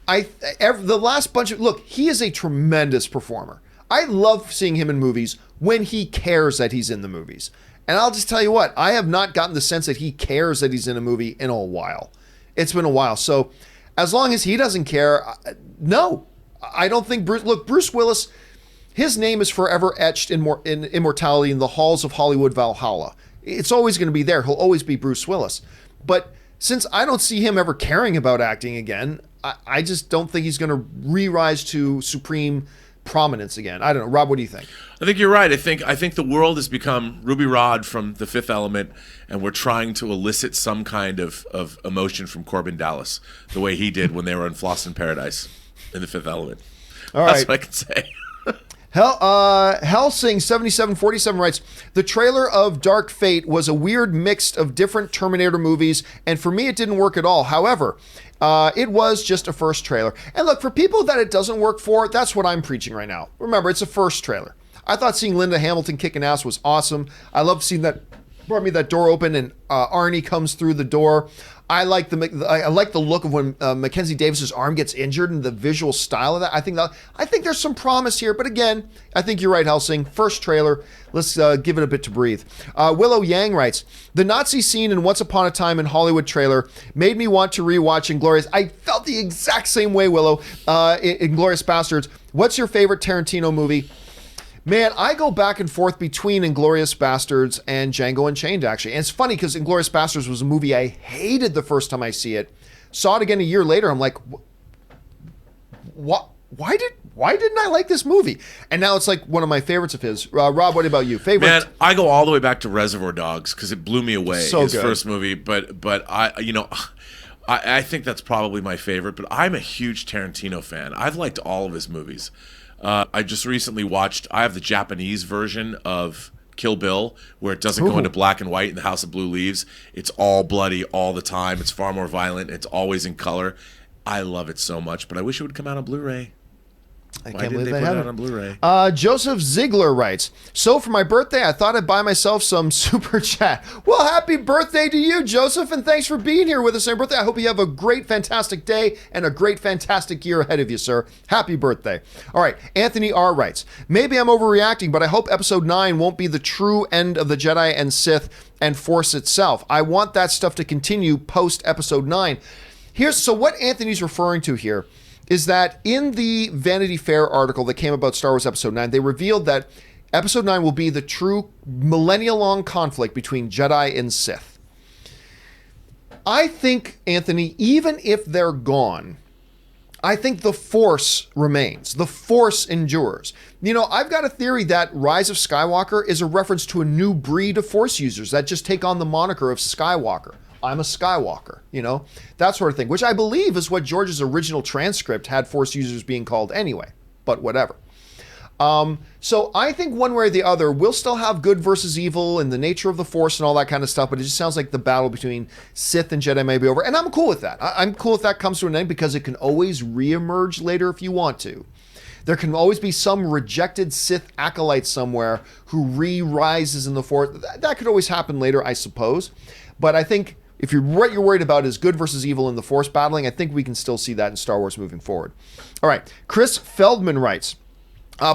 The last bunch of, look, he is a tremendous performer. I love seeing him in movies when he cares that he's in the movies. And I'll just tell you what, I have not gotten the sense that he cares that he's in a movie in a while. It's been a while. So as long as he doesn't care, no, I don't think Bruce Willis, his name is forever etched in immortality in the halls of Hollywood Valhalla. It's always going to be there. He'll always be Bruce Willis. But since I don't see him ever caring about acting again, I just don't think he's going to re-rise to supreme prominence again. I don't know. Rob, what do you think? I think you're right. I think the world has become Ruby Rhod from The Fifth Element, and we're trying to elicit some kind of emotion from Corbin Dallas, the way he did when they were in Floss in Paradise in The Fifth Element. All That's right. what I can say. Helsing 7747 writes, the trailer of Dark Fate was a weird mix of different Terminator movies, and for me it didn't work at all. However, it was just a first trailer. And look, for people that it doesn't work for, that's what I'm preaching right now. Remember, it's a first trailer. I thought seeing Linda Hamilton kicking ass was awesome. I love seeing that door open and Arnie comes through the door. I like the look of when Mackenzie Davis's arm gets injured and the visual style of that. I think there's some promise here, but again, I think you're right, Helsing. First trailer, let's give it a bit to breathe. Willow Yang writes, the Nazi scene in Once Upon a Time in Hollywood trailer made me want to rewatch Inglourious. I felt the exact same way, Willow, in Inglourious Bastards. What's your favorite Tarantino movie? Man, I go back and forth between Inglourious Bastards and Django Unchained, actually. And it's funny because Inglourious Bastards was a movie I hated the first time I see it. Saw it again a year later. I'm like, what? Why didn't I like this movie? And now it's like one of my favorites of his. Rob, what about you? Favorite? Man, I go all the way back to Reservoir Dogs because it blew me away. So his good. First movie, but I think that's probably my favorite. But I'm a huge Tarantino fan. I've liked all of his movies. I just recently watched, I have the Japanese version of Kill Bill, where it doesn't go into black and white in the House of Blue Leaves. It's all bloody all the time. It's far more violent. It's always in color. I love it so much, but I wish it would come out on Blu-ray. I Why can't didn't believe they they put it haven't. out on Blu-ray? Joseph Ziegler writes, so for my birthday, I thought I'd buy myself some Super Chat. Well, happy birthday to you, Joseph, and thanks for being here with us on your birthday. I hope you have a great, fantastic day and a great, fantastic year ahead of you, sir. Happy birthday. All right, Anthony R. writes, maybe I'm overreacting, but I hope Episode 9 won't be the true end of the Jedi and Sith and Force itself. I want that stuff to continue post Episode 9. So what Anthony's referring to here is that in the Vanity Fair article that came about Star Wars Episode 9, they revealed that Episode 9 will be the true millennia-long conflict between Jedi and Sith. I think, Anthony, even if they're gone, I think the Force remains. The Force endures. You know, I've got a theory that Rise of Skywalker is a reference to a new breed of Force users that just take on the moniker of Skywalker. I'm a Skywalker, you know, that sort of thing, which I believe is what George's original transcript had Force users being called anyway, but whatever. So I think one way or the other, we'll still have good versus evil and the nature of the Force and all that kind of stuff, but it just sounds like the battle between Sith and Jedi may be over. And I'm cool with that. I'm cool if that comes to an end because it can always reemerge later if you want to. There can always be some rejected Sith acolyte somewhere who re-rises in the Force. That could always happen later, I suppose. But I think if what you're worried about is good versus evil in the Force battling, I think we can still see that in Star Wars moving forward. All right. Chris Feldman writes,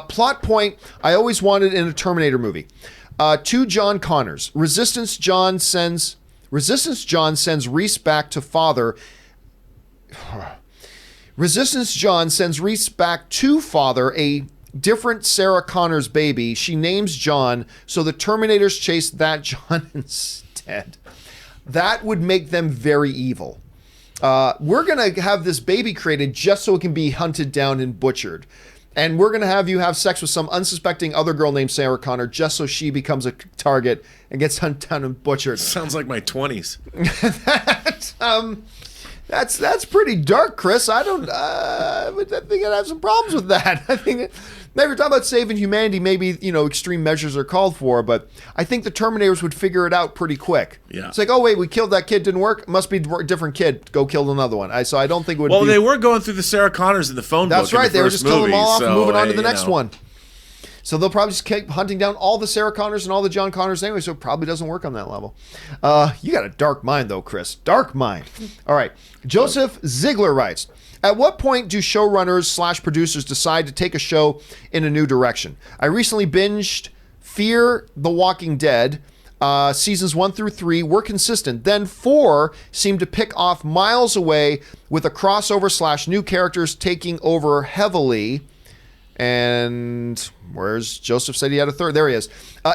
plot point I always wanted in a Terminator movie. To John Connors. Resistance John sends Reese back to father. Resistance John sends Reese back to father a different Sarah Connors baby. She names John, so the Terminators chase that John instead. That would make them very evil. We're going to have this baby created just so it can be hunted down and butchered. And we're going to have you have sex with some unsuspecting other girl named Sarah Connor just so she becomes a target and gets hunted down and butchered. Sounds like my 20s. That's pretty dark, Chris. I think I'd have some problems with that. I think maybe we're talking about saving humanity. Maybe, you know, extreme measures are called for, but I think the Terminators would figure it out pretty quick. Yeah. It's like, oh wait, we killed that kid, didn't work. Must be a different kid. Go kill another one. So I don't think it would. Well, they were going through the Sarah Connors in the phone book. That's right. They were just killing them all off and moving on to the next one. one. So they'll probably just keep hunting down all the Sarah Connors and all the John Connors anyway, so it probably doesn't work on that level. You got a dark mind, though, Chris. Dark mind. All right. Joseph Ziegler writes, at what point do showrunners / producers decide to take a show in a new direction? I recently binged Fear the Walking Dead. Seasons 1 through 3 were consistent. Then 4 seemed to pick off miles away with a crossover / new characters taking over heavily. And where's Joseph said he had a third? There he is.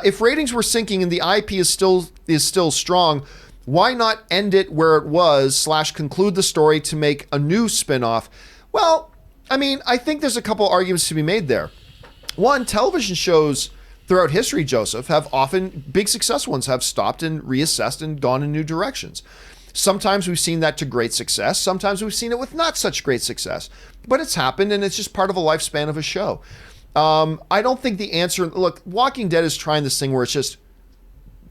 If ratings were sinking and the IP is still strong, why not end it where it was / conclude the story to make a new spin-off? Well, I mean, I think there's a couple arguments to be made there. One, television shows throughout history, Joseph, have often, big successful ones, have stopped and reassessed and gone in new directions. Sometimes we've seen that to great success. Sometimes we've seen it with not such great success. But it's happened, and it's just part of a lifespan of a show. I don't think the answer... Look, Walking Dead is trying this thing where it's just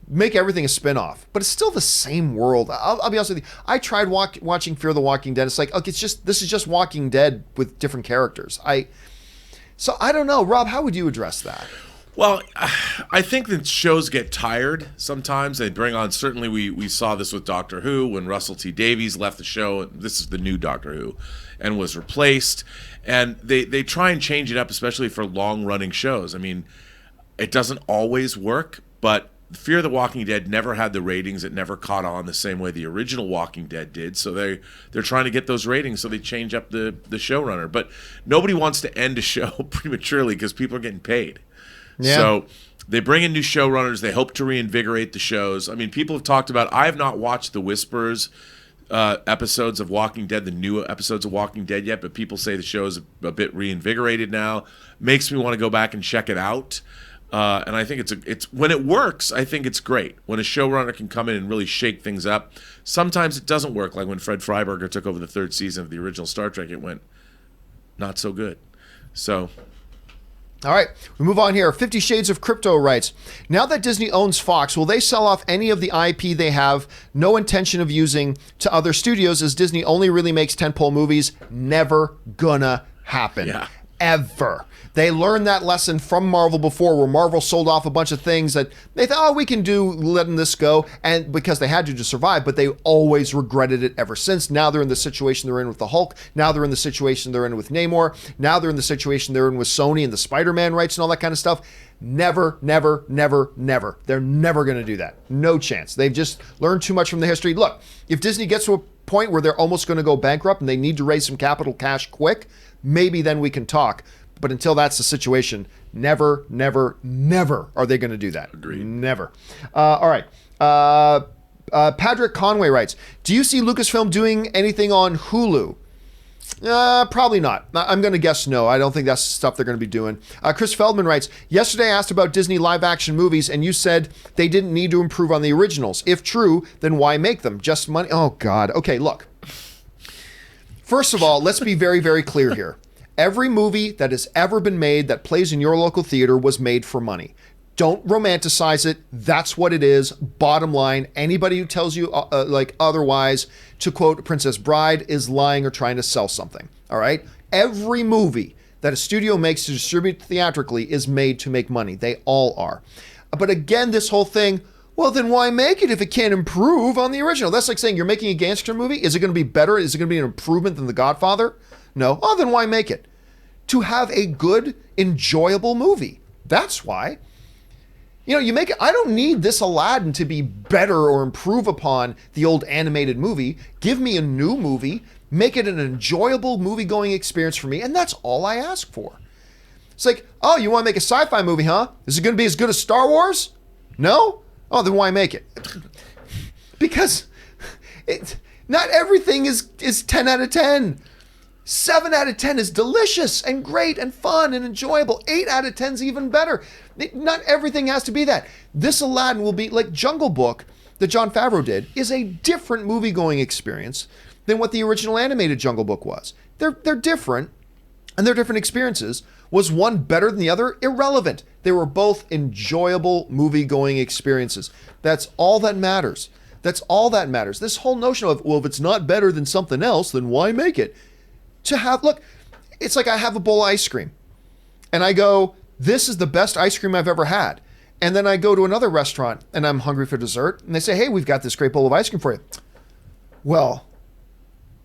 make everything a spin-off. But it's still the same world. I'll be honest with you. I tried watching Fear the Walking Dead. It's like, okay, this is just Walking Dead with different characters. So I don't know. Rob, how would you address that? Well, I think that shows get tired sometimes. They bring on, certainly we saw this with Doctor Who when Russell T Davies left the show. This is the new Doctor Who, and was replaced. And they try and change it up, especially for long-running shows. I mean, it doesn't always work, but Fear the Walking Dead never had the ratings. It never caught on the same way the original Walking Dead did. So they're trying to get those ratings, so they change up the showrunner. But nobody wants to end a show prematurely because people are getting paid. Yeah. So they bring in new showrunners. They hope to reinvigorate the shows. I mean, people have talked about, I have not watched the Whispers episodes of Walking Dead, the new episodes of Walking Dead yet, but people say the show is a bit reinvigorated now. Makes me want to go back and check it out. And I think it's when it works, I think it's great. When a showrunner can come in and really shake things up. Sometimes it doesn't work, like when Fred Freiberger took over the 3rd season of the original Star Trek, it went not so good. So... All right, we move on here. 50 Shades of Crypto writes, now that Disney owns Fox, will they sell off any of the IP they have no intention of using to other studios, as Disney only really makes tentpole movies? Never gonna happen. Yeah. Ever. They learned that lesson from Marvel before, where Marvel sold off a bunch of things that they thought, we can do letting this go, and because they had to survive, but they always regretted it ever since. Now they're in the situation they're in with the Hulk. Now they're in the situation they're in with Namor. Now they're in the situation they're in with Sony and the Spider-Man rights and all that kind of stuff. Never, never, never, never. They're never going to do that. No chance. They've just learned too much from the history. Look, if Disney gets to a point where they're almost going to go bankrupt and they need to raise some capital cash quick, maybe then we can talk. But until that's the situation, never, never, never are they going to do that. Agreed. Never. All right. Patrick Conway writes, do you see Lucasfilm doing anything on Hulu? Probably not. I'm going to guess no. I don't think that's stuff they're going to be doing. Chris Feldman writes, yesterday I asked about Disney live action movies and you said they didn't need to improve on the originals. If true, then why make them? Just money? Oh, God. Okay, look. First of all, let's be very, very clear here. Every movie that has ever been made that plays in your local theater was made for money. Don't romanticize it. That's what it is. Bottom line, anybody who tells you otherwise, to quote Princess Bride, is lying or trying to sell something. All right? Every movie that a studio makes to distribute theatrically is made to make money. They all are. But again, this whole thing, well, then why make it if it can't improve on the original? That's like saying you're making a gangster movie. Is it going to be better? Is it going to be an improvement than The Godfather? No. Oh, then why make it? To have a good, enjoyable movie. That's why. You know, you make it, I don't need this Aladdin to be better or improve upon the old animated movie. Give me a new movie, make it an enjoyable movie-going experience for me, and that's all I ask for. It's like, oh, you want to make a sci-fi movie, huh? Is it going to be as good as Star Wars? No? Oh, then why make it? Because not everything is 10 out of 10. 7 out of 10 is delicious and great and fun and enjoyable. 8 out of 10 is even better. Not everything has to be that. This Aladdin will be like Jungle Book that Jon Favreau did is a different movie-going experience than what the original animated Jungle Book was. They're different, and they're different experiences. Was one better than the other? Irrelevant. They were both enjoyable movie-going experiences. That's all that matters. That's all that matters. This whole notion of, well, if it's not better than something else, then why make it? Look, it's like I have a bowl of ice cream and I go, this is the best ice cream I've ever had. And then I go to another restaurant and I'm hungry for dessert and they say, hey, we've got this great bowl of ice cream for you. Well,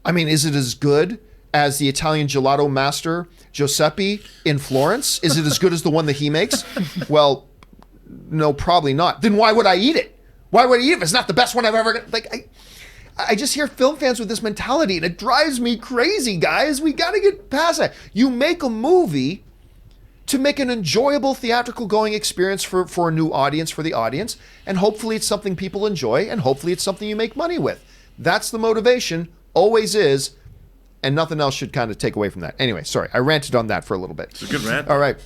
I mean, is it as good as the Italian gelato master Giuseppe in Florence? Is it as good as the one that he makes? Well, no, probably not. Then why would I eat it? Why would I eat it if it's not the best one I've ever I just hear film fans with this mentality, and it drives me crazy, guys. We got to get past that. You make a movie to make an enjoyable theatrical going experience for a new audience, for the audience, and hopefully it's something people enjoy, and hopefully it's something you make money with. That's the motivation, always is, and nothing else should kind of take away from that. Anyway, sorry, I ranted on that for a little bit. It's a good rant. All right.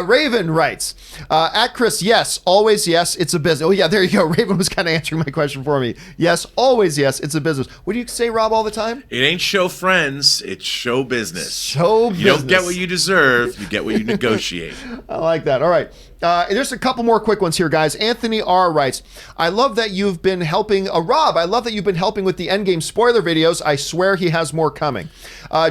Raven writes, at Chris, yes, always yes, it's a business. Oh yeah, there you go. Raven was kind of answering my question for me. Yes, always yes, it's a business. What do you say, Rob, all the time? It ain't show friends, it's show business. Show business. You don't get what you deserve, you get what you negotiate. I like that. All right. There's a couple more quick ones here, guys. Anthony R. writes, I love that you've been helping, Rob, I love that you've been helping with the Endgame spoiler videos. I swear he has more coming.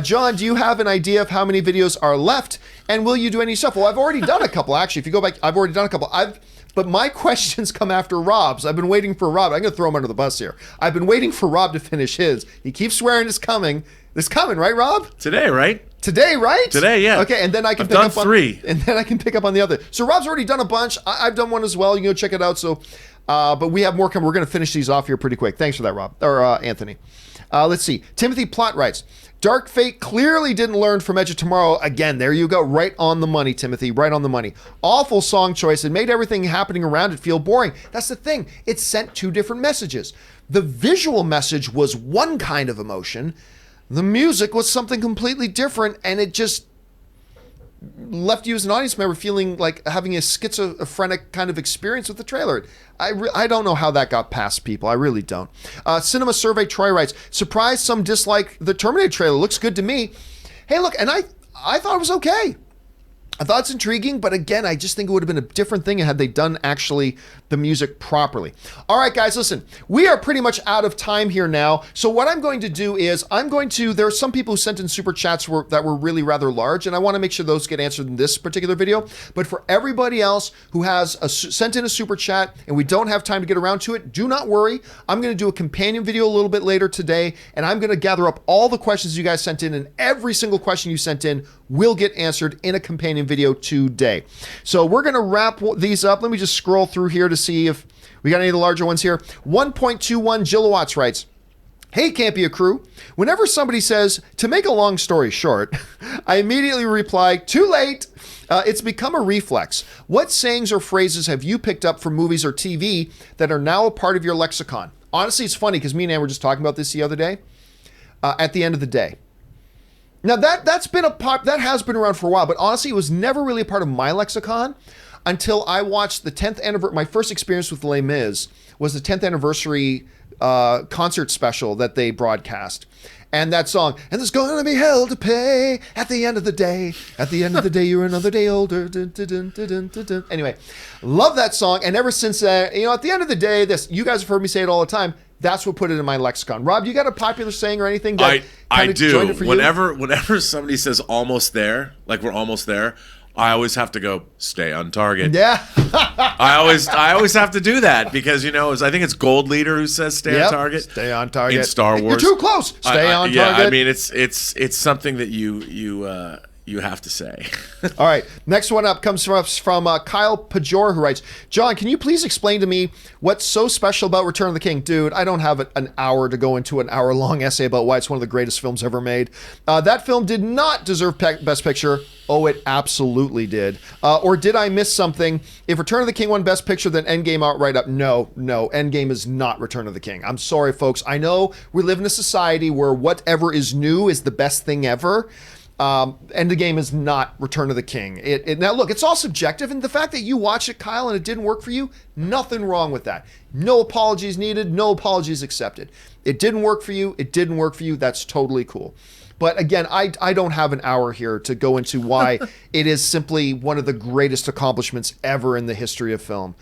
John, do you have an idea of how many videos are left? And will you do any stuff? Well, I've already done a couple, actually. If you go back, I've already done a couple. But my questions come after Rob's. I've been waiting for Rob. I'm going to throw him under the bus here. I've been waiting for Rob to finish his. He keeps swearing it's coming. It's coming, right, Rob? Today, right? Today, right? Today, yeah. Okay, and then I can I've pick done up on 3. and then I can pick up on the other. So Rob's already done a bunch. I've done one as well. You can go check it out. So, but we have more coming. We're going to finish these off here pretty quick. Thanks for that, Rob or Anthony. Let's see. Timothy Plott writes, Dark Fate clearly didn't learn from Edge of Tomorrow. Again, there you go. Right on the money, Timothy. Right on the money. Awful song choice. It made everything happening around it feel boring. That's the thing. It sent 2 different messages. The visual message was one kind of emotion. The music was something completely different, and it just left you as an audience member feeling like having a schizophrenic kind of experience with the trailer. I don't know how that got past people. I really don't. Cinema Survey Troy writes, surprised some dislike the Terminator trailer. Looks good to me. Hey, look, and I thought it was okay. I thought it's intriguing, but again, I just think it would have been a different thing had they done actually the music properly. All right, guys, listen, we are pretty much out of time here now. So what I'm going to do is there are some people who sent in super chats that were really rather large, and I want to make sure those get answered in this particular video. But for everybody else who has sent in a super chat and we don't have time to get around to it, do not worry. I'm going to do a companion video a little bit later today, and I'm going to gather up all the questions you guys sent in, and every single question you sent in will get answered in a companion video today. So we're going to wrap these up. Let me just scroll through here to see if we got any of the larger ones here. 1.21 Gilowatts writes, hey, Campea crew, whenever somebody says, to make a long story short, I immediately reply, too late. It's become a reflex. What sayings or phrases have you picked up from movies or TV that are now a part of your lexicon? honestly, it's funny because me and Ann were just talking about this the other day. At the end of the day. Now that has been around for a while, but honestly, it was never really a part of my lexicon until I watched the 10th anniversary. My first experience with Les Mis was the 10th anniversary concert special that they broadcast. And that song, and there's going to be hell to pay at the end of the day. At the end of the day, you're another day older. Dun, dun, dun, dun, dun, dun, dun. Anyway, love that song. And ever since, at the end of the day, you guys have heard me say it all the time. That's what put it in my lexicon. Rob, you got a popular saying or anything? That I do. For whenever somebody says almost there, like we're almost there, I always have to go, stay on target. Yeah. I always have to do that because, I think it's Gold Leader who says stay on target. Stay on target. In Star Wars. You're too close. Stay on target. Yeah, I mean, it's something that you have to say. All right. Next one up comes from Kyle Pajor, who writes, John, can you please explain to me what's so special about Return of the King? Dude, I don't have an hour to go into an hour-long essay about why it's one of the greatest films ever made. That film did not deserve Best Picture. Oh, it absolutely did. Or did I miss something? If Return of the King won Best Picture, then Endgame outright up. No. Endgame is not Return of the King. I'm sorry, folks. I know we live in a society where whatever is new is the best thing ever. Endgame is not Return of the King. Now, look, it's all subjective, and the fact that you watched it, Kyle, and it didn't work for you, nothing wrong with that. No apologies needed. No apologies accepted. It didn't work for you. It didn't work for you. That's totally cool. But again, I don't have an hour here to go into why it is simply one of the greatest accomplishments ever in the history of film.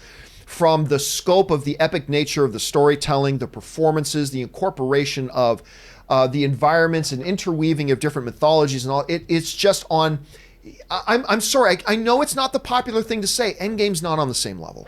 From the scope of the epic nature of the storytelling, the performances, the incorporation of the environments and interweaving of different mythologies and all, it's just on. I'm sorry, I know it's not the popular thing to say. Endgame's not on the same level.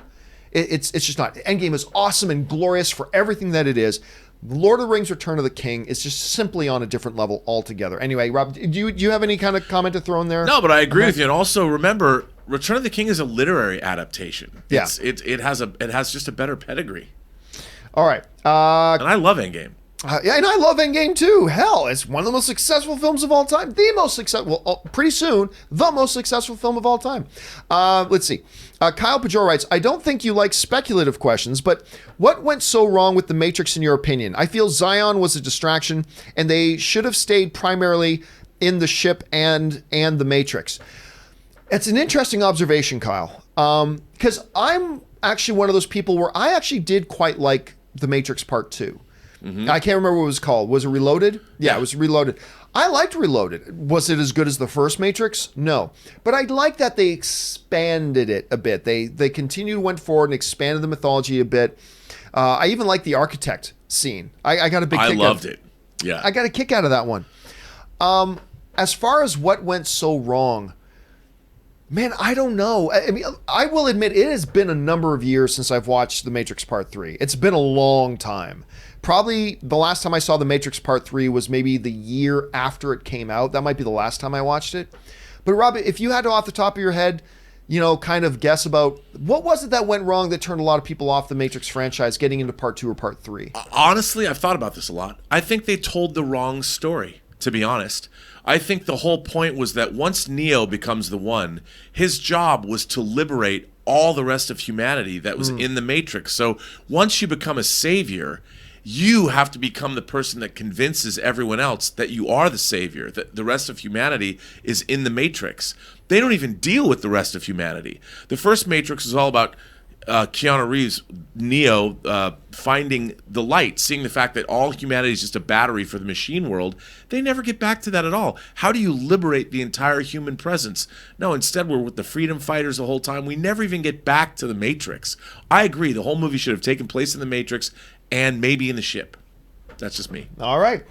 It's just not. Endgame is awesome and glorious for everything that it is. Lord of the Rings: Return of the King is just simply on a different level altogether. Anyway, Rob, do you have any kind of comment to throw in there? No, but I agree with you. And also remember, Return of the King is a literary adaptation. Yeah. It has just a better pedigree. All right. And I love Endgame. Yeah, and I love Endgame too. Hell, it's one of the most successful films of all time. The most successful, well, pretty soon, the most successful film of all time. Let's see. Kyle Pajor writes, I don't think you like speculative questions, but what went so wrong with The Matrix in your opinion? I feel Zion was a distraction, and they should have stayed primarily in the ship and The Matrix. It's an interesting observation, Kyle, because I'm actually one of those people where I actually did quite like The Matrix Part 2. Mm-hmm. I can't remember what it was called. Was it Reloaded? Yeah, it was Reloaded. I liked Reloaded. Was it as good as the first Matrix? No. But I like that they expanded it a bit. They continued, went forward and expanded the mythology a bit. I even liked the architect scene. I got a big kick out of it. I loved it. Yeah. I got a kick out of that one. As far as what went so wrong, man, I don't know. I mean, I will admit it has been a number of years since I've watched The Matrix Part 3. It's been a long time. Probably the last time I saw The Matrix Part 3 was maybe the year after it came out. That might be the last time I watched it. But Rob, if you had to, off the top of your head, kind of guess about what was it that went wrong that turned a lot of people off the Matrix franchise getting into Part 2 or Part 3? Honestly, I've thought about this a lot. I think they told the wrong story, to be honest. I think the whole point was that once Neo becomes the one, his job was to liberate all the rest of humanity that was in the Matrix. So once you become a savior, you have to become the person that convinces everyone else that you are the savior, that the rest of humanity is in the Matrix. They don't even deal with the rest of humanity. The first Matrix is all about Keanu Reeves, Neo, finding the light, seeing the fact that all humanity is just a battery for the machine world. They never get back to that at all. How do you liberate the entire human presence? No, instead we're with the freedom fighters the whole time. We never even get back to the Matrix. I agree. The whole movie should have taken place in the Matrix and maybe in the ship. That's just me. All right.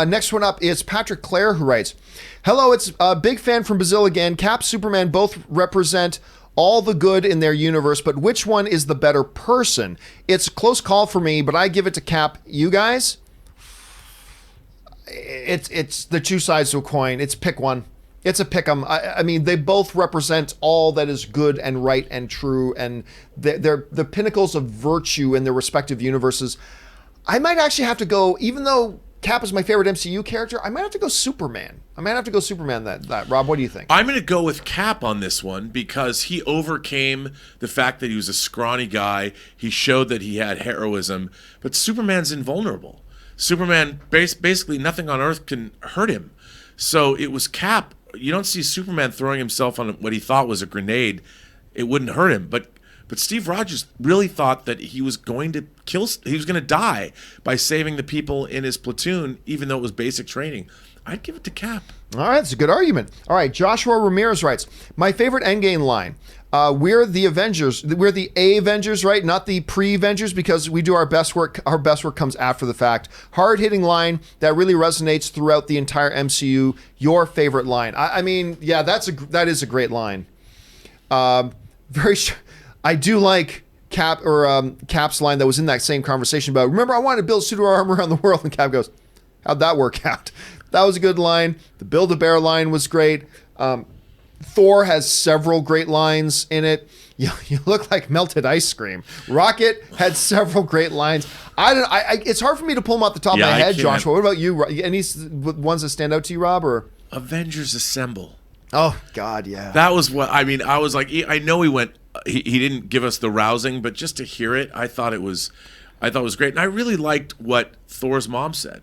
Next one up is Patrick Clare, who writes, hello, it's a big fan from Brazil again. Cap, Superman both represent all the good in their universe, but which one is the better person? It's a close call for me, but I give it to Cap. You guys? It's the two sides of a coin. It's pick one. It's a pick 'em. I mean, they both represent all that is good and right and true, and they're the pinnacles of virtue in their respective universes. I might actually have to go, even though Cap is my favorite MCU character, I might have to go Superman. That Rob, what do you think? I'm going to go with Cap on this one because he overcame the fact that he was a scrawny guy. He showed that he had heroism, but Superman's invulnerable. Superman, basically nothing on Earth can hurt him. So it was Cap. You don't see Superman throwing himself on what he thought was a grenade. It wouldn't hurt him, but Steve Rogers really thought that he was going to die by saving the people in his platoon, even though it was basic training. I'd give it to Cap. All right, that's a good argument. All right, Joshua Ramirez writes, my favorite Endgame line. We're the Avengers. We're the Avengers, right? Not the pre-Avengers, because we do our best work. Our best work comes after the fact. Hard-hitting line that really resonates throughout the entire MCU. Your favorite line? I mean, yeah, that is a great line. I do like Cap's line that was in that same conversation about, remember, I wanted to build pseudo armor around the world, and Cap goes, how'd that work out? That was a good line. The Build-A-Bear line was great. Thor has several great lines in it. You look like melted ice cream. Rocket had several great lines. It's hard for me to pull them off the top of my head, Joshua. What about you? Any ones that stand out to you, Rob? Or Avengers Assemble. Oh God, yeah. That was what I mean. I was like, I know he didn't give us the rousing, but just to hear it, I thought it was great, and I really liked what Thor's mom said.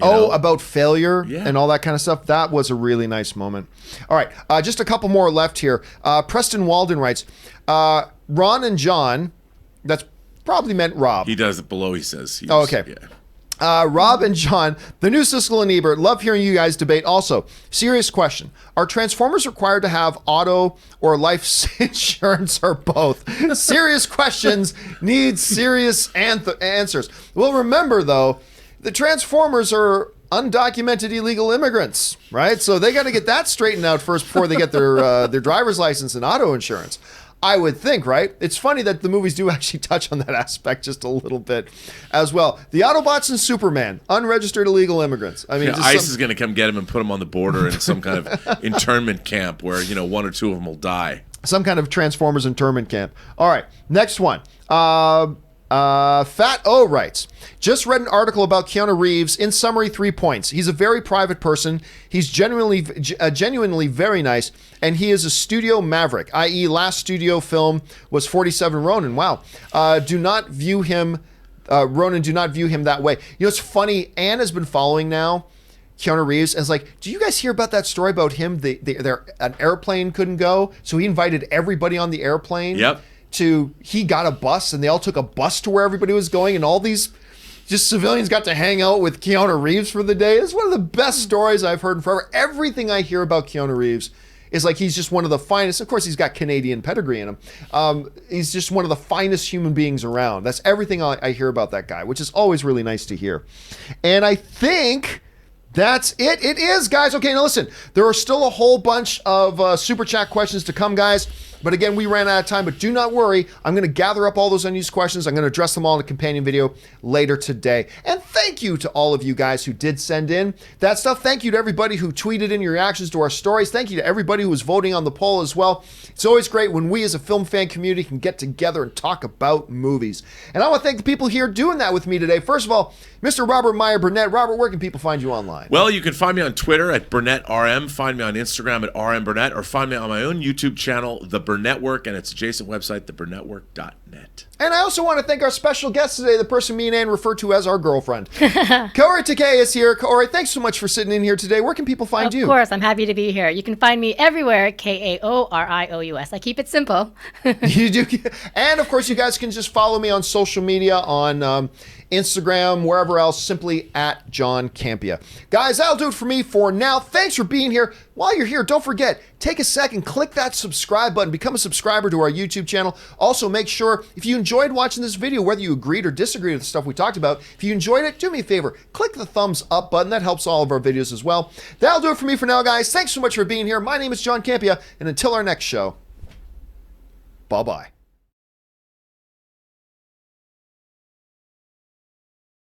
About failure Yeah. and all that kind of stuff. That was a really nice moment. All right, just a couple more left here. Preston Walden writes, Ron and John, that's probably meant Rob. He does it below, he says. Okay. Yeah. Rob and John, the new Siskel and Ebert, love hearing you guys debate. Also, serious question. Are Transformers required to have auto or life insurance or both? Serious questions need serious answers. Well, remember, though, the Transformers are undocumented illegal immigrants, right? So they got to get that straightened out first before they get their driver's license and auto insurance. I would think, right? It's funny that the movies do actually touch on that aspect just a little bit as well. The Autobots and Superman, unregistered illegal immigrants. I mean, ICE is going to come get him and put him on the border in some kind of internment camp where, one or two of them will die. Some kind of Transformers internment camp. All right, next one. Fat O writes, just read an article about Keanu Reeves. In summary, 3 points. He's a very private person. He's genuinely very nice, and he is a studio maverick, i.e. last studio film was 47 Ronin. Wow. Ronan do not view him that way. It's funny, Anne has been following now Keanu Reeves and is like, do you guys hear about that story about him? An airplane couldn't go, so he invited everybody on the airplane. Yep. He got a bus, and they all took a bus to where everybody was going, and all these just civilians got to hang out with Keanu Reeves for the day. It's one of the best stories I've heard in forever. Everything I hear about Keanu Reeves is like he's just one of the finest. Of course, he's got Canadian pedigree in him. He's just one of the finest human beings around. That's everything I hear about that guy, which is always really nice to hear. And I think that's it. It is, guys. Okay, now listen. There are still a whole bunch of Super Chat questions to come, guys. But again, we ran out of time, but do not worry. I'm going to gather up all those unused questions. I'm going to address them all in a companion video later today. And thank you to all of you guys who did send in that stuff. Thank you to everybody who tweeted in your reactions to our stories. Thank you to everybody who was voting on the poll as well. It's always great when we as a film fan community can get together and talk about movies. And I want to thank the people here doing that with me today. First of all, Mr. Robert Meyer Burnett. Robert, where can people find you online? Well, you can find me on Twitter at BurnettRM, find me on Instagram at RMBurnett, or find me on my own YouTube channel, The Burnettwork, and its adjacent website, theburnettwork.net. And I also want to thank our special guest today, the person me and Ann refer to as our girlfriend. Kaori Takei is here. Kaori, thanks so much for sitting in here today. Where can people find you? Of course, I'm happy to be here. You can find me everywhere, Kaorious. I keep it simple. You do. And of course, you guys can just follow me on social media, on Instagram, wherever else, simply at John Campea. Guys, that'll do it for me for now. Thanks for being here. While you're here, don't forget, take a second, click that subscribe button, become a subscriber to our YouTube channel. Also, make sure, if you enjoyed watching this video, whether you agreed or disagreed with the stuff we talked about, if you enjoyed it, do me a favor, click the thumbs up button. That helps all of our videos as well. That'll do it for me for now, guys. Thanks so much for being here. My name is John Campea, and until our next show, bye-bye.